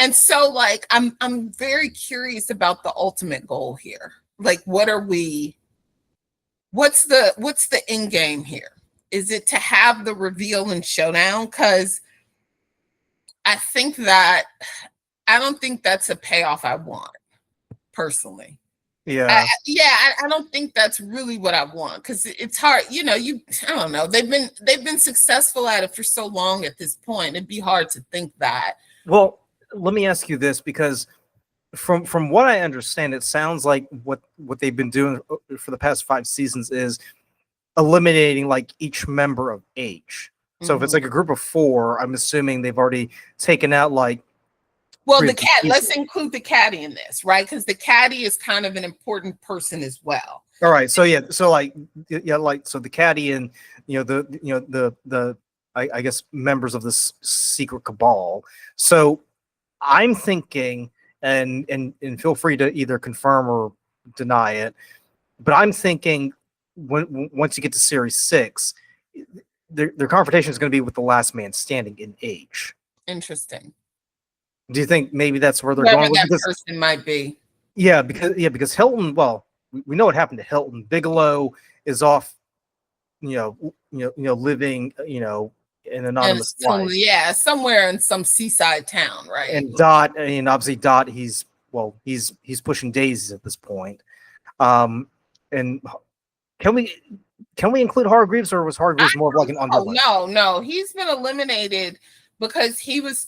And so, like, I'm very curious about the ultimate goal here. Like, what's the end game here? Is it to have the reveal and showdown? Because I don't think that's a payoff I want, personally. Yeah. I don't think that's really what I want, because it's hard. I don't know. They've been successful at it for so long at this point. It'd be hard to think that. Well, let me ask you this, because from what I understand, it sounds like what they've been doing for the past 5 seasons is eliminating, like, each member of H. So if it's like a group of 4, I'm assuming they've already taken out, like, well, the cat. Let's include the caddy in this, right? Because the caddy is kind of an important person as well. All right. So so the caddy and the I guess members of this secret cabal. So I'm thinking, and feel free to either confirm or deny it, but I'm thinking once you get to series 6, their confrontation is going to be with the last man standing in H. Interesting. Do you think maybe that's where they're going? That person might be. Yeah, because Hilton. Well, we know what happened to Hilton. Bigelow is off, living, in an anonymous life. Yeah, somewhere in some seaside town, right? And Dot, obviously Dot, he's pushing daisies at this point. And can we include Hargreaves, or was Hargreaves more of like an underling? No, he's been eliminated because he was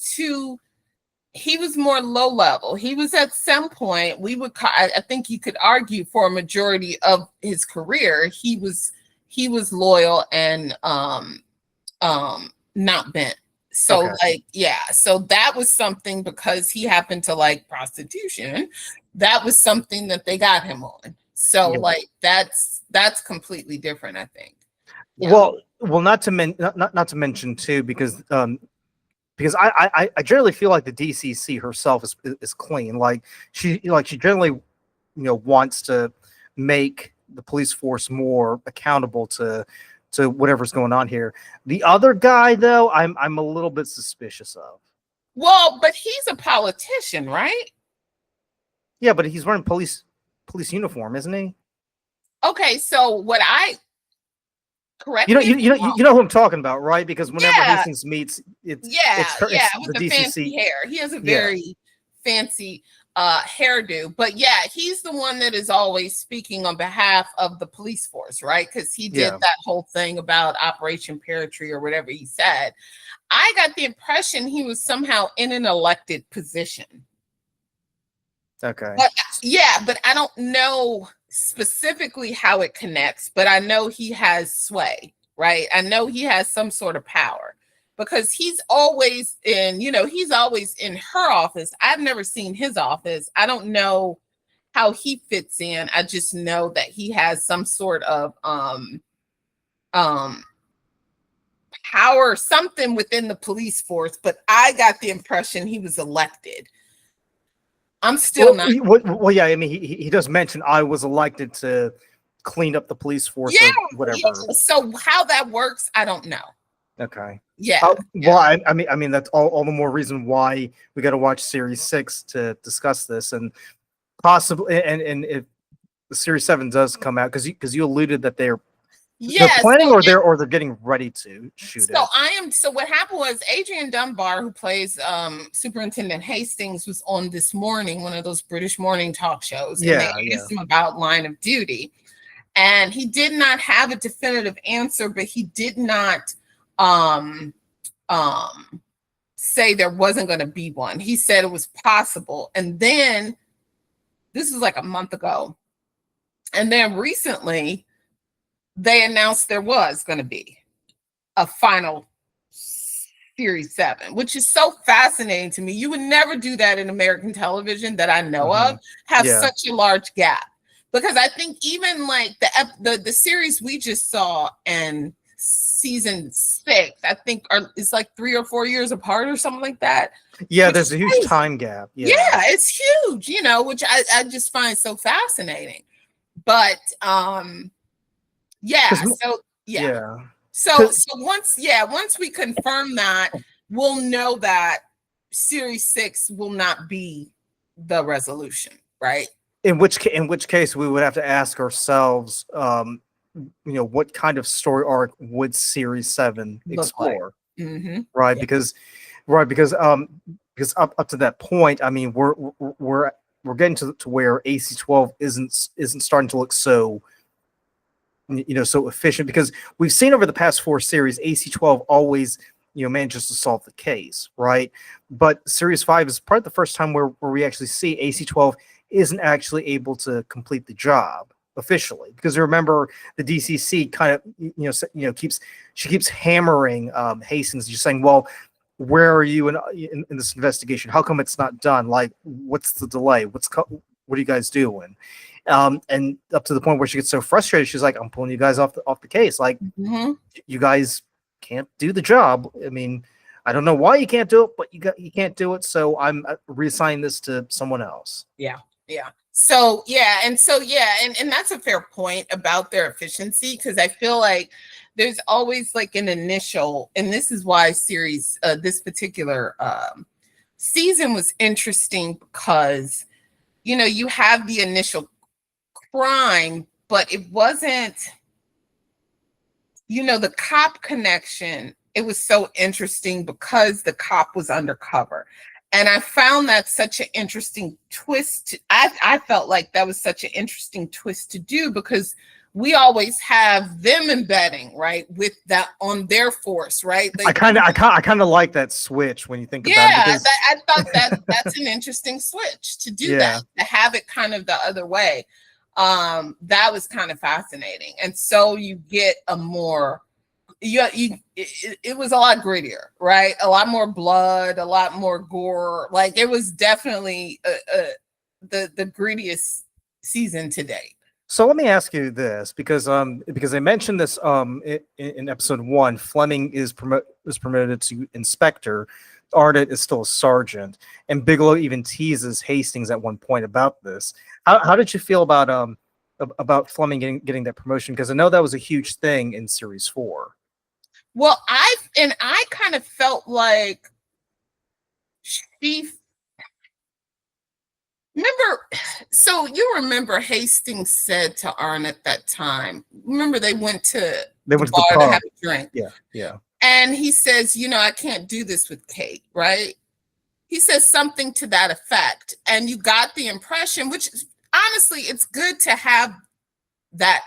more low level. He was at some point, I think you could argue, for a majority of his career, he was loyal and not bent. So so that was something, because he happened to like prostitution. That was something that they got him on. So Yeah. like that's completely different, I think. Yeah. Well, not to mention too, because I generally feel like the DCC herself is clean. Like she generally wants to make the police force more accountable to whatever's going on here. The other guy though, I'm a little bit suspicious of. Well, but he's a politician, right? Yeah, but he's wearing police uniform, isn't he? Okay, so what I correct You know, me if I'm wrong. you know who I'm talking about, right? Because whenever Yeah. Hastings meets, it's With the the DCC. fancy hair. He has a Yeah. very fancy hairdo. But yeah, he's the one that is always speaking on behalf of the police force, right? Because he did Yeah. that whole thing about Operation Pear Tree or whatever he said. I got the impression he was somehow in an elected position. Okay. But yeah, but I don't know specifically how it connects, but I know he has sway, right? I know he has some sort of power because he's always he's always in her office. I've never seen his office. I don't know how he fits in. I just know that he has some sort of power, something within the police force, but I got the impression he was elected. I'm still not. Well, yeah. I mean, he does mention I was elected to clean up the police force or whatever. Yeah. So how that works, I don't know. Okay. Yeah. Well, I mean that's all the more reason why we got to watch Series 6 to discuss this, and possibly and if the Series 7 does come out, because you alluded that they're planning or they're getting ready to shoot it. So what happened was Adrian Dunbar, who plays Superintendent Hastings, was on This Morning, one of those British morning talk shows. And they asked him about Line of Duty. And he did not have a definitive answer, but he did not say there wasn't going to be one. He said it was possible. And then this was like a month ago. And then recently they announced there was going to be a final Series 7, which is so fascinating to me. You would never do that in American television that I know of, have such a large gap. Because I think even like the series we just saw in season 6, I think is like 3 or 4 years apart or something like that. Yeah, there's a huge time gap. Yeah, it's huge, which I just find so fascinating. But So once we confirm that, we'll know that Series 6 will not be the resolution, right? In which case we would have to ask ourselves, what kind of story arc would Series 7 explore, right? Because up to that point, I mean, we're getting to where AC-12 isn't starting to look so so efficient, because we've seen over the past 4 series AC-12 always manages to solve the case, right? But Series 5 is probably the first time where we actually see AC-12 isn't actually able to complete the job officially, because remember the DCC kind of keeps hammering Hastings, just saying, well, where are you in this investigation? How come it's not done? Like, what's the delay? What are you guys doing? And up to the point where she gets so frustrated, she's like, I'm pulling you guys off the case. Like, you guys can't do the job. I mean, I don't know why you can't do it, but you can't do it. So I'm reassigning this to someone else. Yeah. So and that's a fair point about their efficiency, because I feel like there's always like an initial, and this is why this particular season was interesting, because you have the initial crime, but it wasn't the cop connection. It was so interesting because the cop was undercover. And I found that such an interesting twist. I felt like that was such an interesting twist to do, because we always have them embedding, right, with that on their force, right? I kind of like that switch when you think about it. Because... I thought that's an interesting switch to do that, to have it kind of the other way. That was kind of fascinating. And so you get a more it was a lot grittier, right? A lot more blood, a lot more gore. Like, it was definitely the grittiest season to date. So let me ask you this, because I mentioned this in episode 1, Fleming is promoted to inspector, Arnott is still a sergeant, and Bigelow even teases Hastings at one point about this. How did you feel about Fleming getting that promotion? Because I know that was a huge thing in series 4. Well, I kind of felt like she remember. So you remember Hastings said to Arnott at that time. Remember they went to the bar to have a drink. Yeah. And he says, I can't do this with Kate, right? He says something to that effect, and you got the impression, which honestly, it's good to have that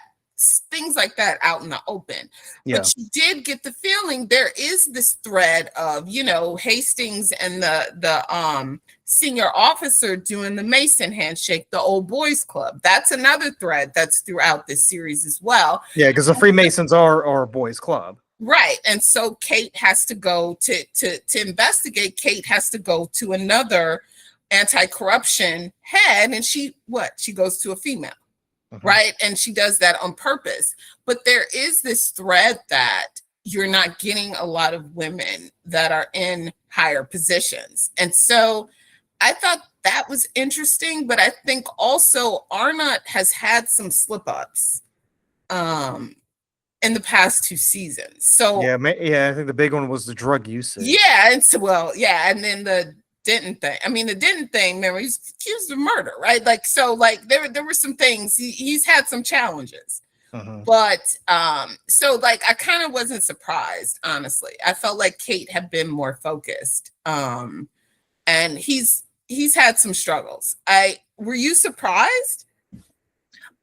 things like that out in the open. Yeah. But you did get the feeling there is this thread of, Hastings and the senior officer doing the Mason handshake, the old boys club. That's another thread that's throughout this series as well. Yeah, because the Freemasons are a boys club. Right. And so Kate has to go to investigate. Kate has to go to another anti-corruption head, and she goes to a female. Right. And she does that on purpose. But there is this thread that you're not getting a lot of women that are in higher positions. And so I thought that was interesting. But I think also Arnott has had some slip ups in the past 2 seasons. So yeah, I think the big one was the drug usage. Yeah. And so, and then the Denton thing. I mean, the Denton thing, remember, he's accused of murder, right? There were some things. He's had some challenges. But so I kind of wasn't surprised, honestly. I felt like Kate had been more focused. And he's had some struggles. Were you surprised?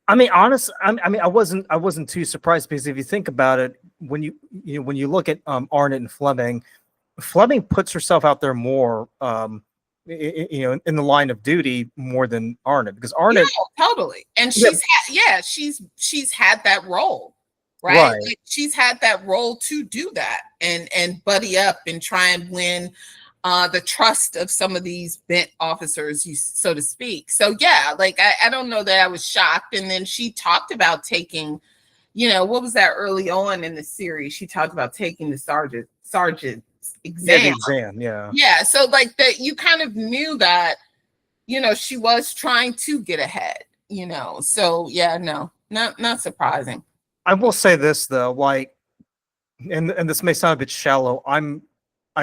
I mean, honestly, I wasn't too surprised, because if you think about it, when you look at Arnott and Fleming puts herself out there more, in the line of duty more than Arnott, because Arnott totally, and she's had that role, right? Like, she's had that role to do that and buddy up and try and win the trust of some of these bent officers, so to speak. So I don't know that I was shocked. And then she talked about taking, what was that early on in the series? She talked about taking the sergeant exam. Yeah. So that you kind of knew that, she was trying to get ahead, So no, not surprising. I will say this though, and this may sound a bit shallow. I'm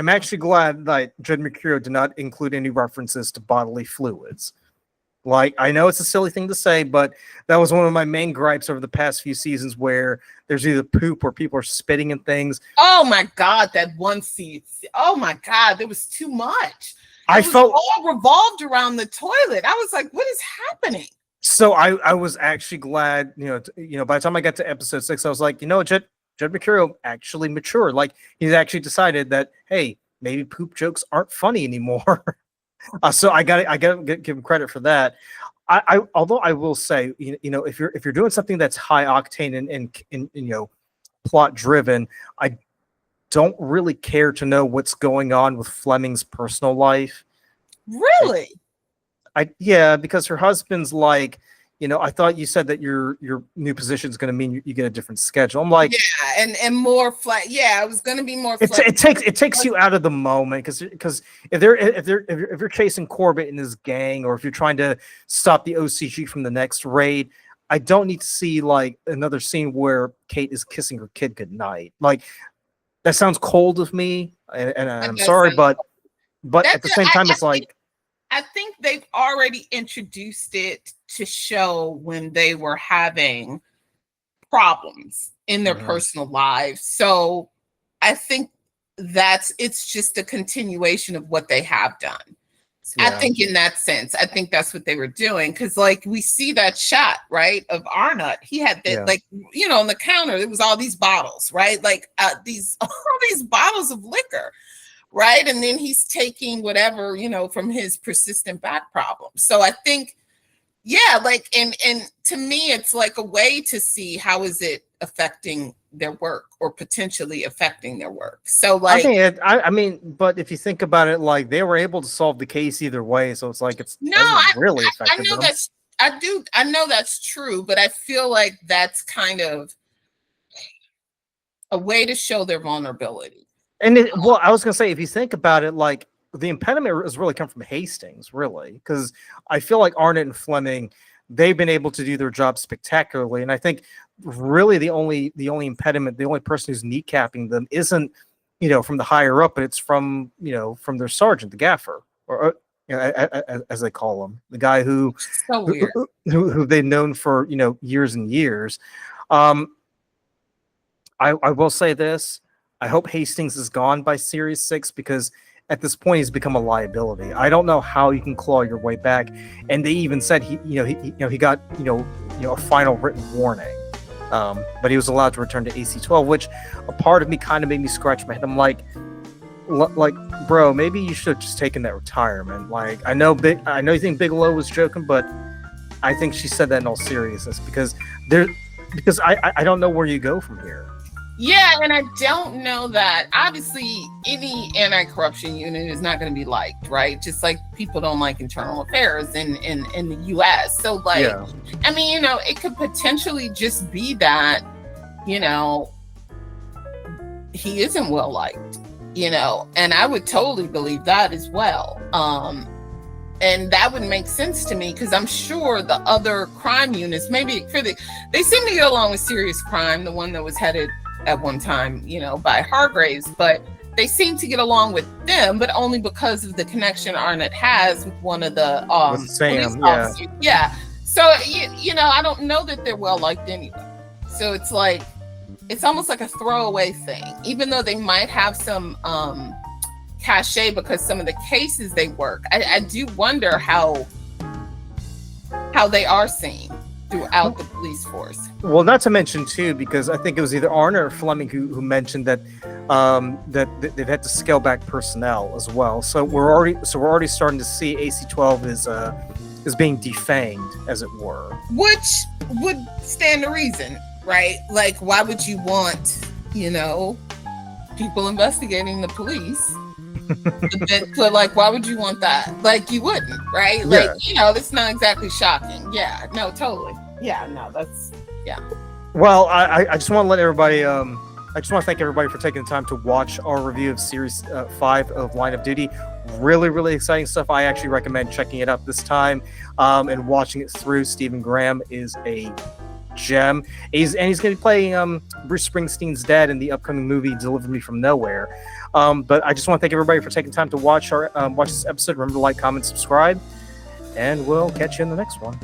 actually glad that Jed Mercurio did not include any references to bodily fluids. I know it's a silly thing to say, but that was one of my main gripes over the past few seasons, where there's either poop or people are spitting and things. Oh my God, that one scene. Oh my God, there was too much. I felt all revolved around the toilet. I was like, what is happening? So I was actually glad, by the time I got to episode 6, I was like, Jed Mercurio actually matured. He's actually decided that, hey, maybe poop jokes aren't funny anymore. So I got to give him credit for that. Although I will say, if you're doing something that's high octane and plot driven, I don't really care to know what's going on with Fleming's personal life. Really? Because her husband's I thought you said that your new position is going to mean you get a different schedule. I'm like, and more flat. Yeah, it was going to be more. It takes you out of the moment, because if you're chasing Corbett and his gang, or if you're trying to stop the OCG from the next raid, I don't need to see another scene where Kate is kissing her kid goodnight. That sounds cold of me, and I'm sorry, but at the same time, it's I think they've already introduced it to show when they were having problems in their personal lives. So I think it's just a continuation of what they have done. Yeah. I think in that sense, I think that's what they were doing. Because we see that shot, right, of Arnott. He had that, on the counter, there was all these bottles, right? All these bottles of liquor. Right. And then he's taking whatever, from his persistent back problem. So I think, and to me, it's a way to see how is it affecting their work, or potentially affecting their work. So I mean, but if you think about it, they were able to solve the case either way. So it's really affected them. I know that's true, but I feel like that's kind of a way to show their vulnerability. And well, I was gonna say, if you think about it, like the impediment has really come from Hastings, really, because I feel like Arnott and Fleming, they've been able to do their job spectacularly, and I think really the only impediment, the only person who's kneecapping them isn't, from the higher up, but it's from from their sergeant, the gaffer, or as they call him, the guy who so weird, who they've known for years and years. I will say this. I hope Hastings is gone by Series 6, because at this point he's become a liability. I don't know how you can claw your way back. And they even said he got a final written warning, but he was allowed to return to AC-12, which a part of me kind of made me scratch my head. I'm like, bro, maybe you should have just taken that retirement. Like, I know you think Bigelow was joking, but I think she said that in all seriousness, because I don't know where you go from here. Yeah, and I don't know that. Obviously, any anti-corruption unit is not going to be liked, right? Just like people don't like internal affairs in the U.S. So, like, yeah. I mean, it could potentially just be that, he isn't well liked, and I would totally believe that as well. And that would make sense to me, because I'm sure the other crime units, maybe they seem to get along with serious crime, the one that was headed at one time, by Hargraves, but they seem to get along with them, but only because of the connection Arnott has with one of the Sam, officers. Yeah. So, I don't know that they're well liked anyway. So it's like, it's almost like a throwaway thing, even though they might have some cachet because some of the cases they work. I do wonder how they are seen throughout the police force. Well, not to mention too, because I think it was either Arnott or Fleming who mentioned that that they've had to scale back personnel as well. So we're already starting to see AC-12 is being defanged, as it were. Which would stand to reason, right? Like, why would you want, people investigating the police? But like, why would you want that? Like, you wouldn't, right? Like, that's not exactly shocking. Yeah, no, totally. Yeah, no, that's, yeah. Well, I just want to let everybody, I just want to thank everybody for taking the time to watch our review of Series 5 of Line of Duty. Really, really exciting stuff. I actually recommend checking it out this time and watching it through. Stephen Graham is a gem. He's going to be playing Bruce Springsteen's dad in the upcoming movie Deliver Me From Nowhere. But I just want to thank everybody for taking time to watch this episode. Remember to like, comment, subscribe, and we'll catch you in the next one.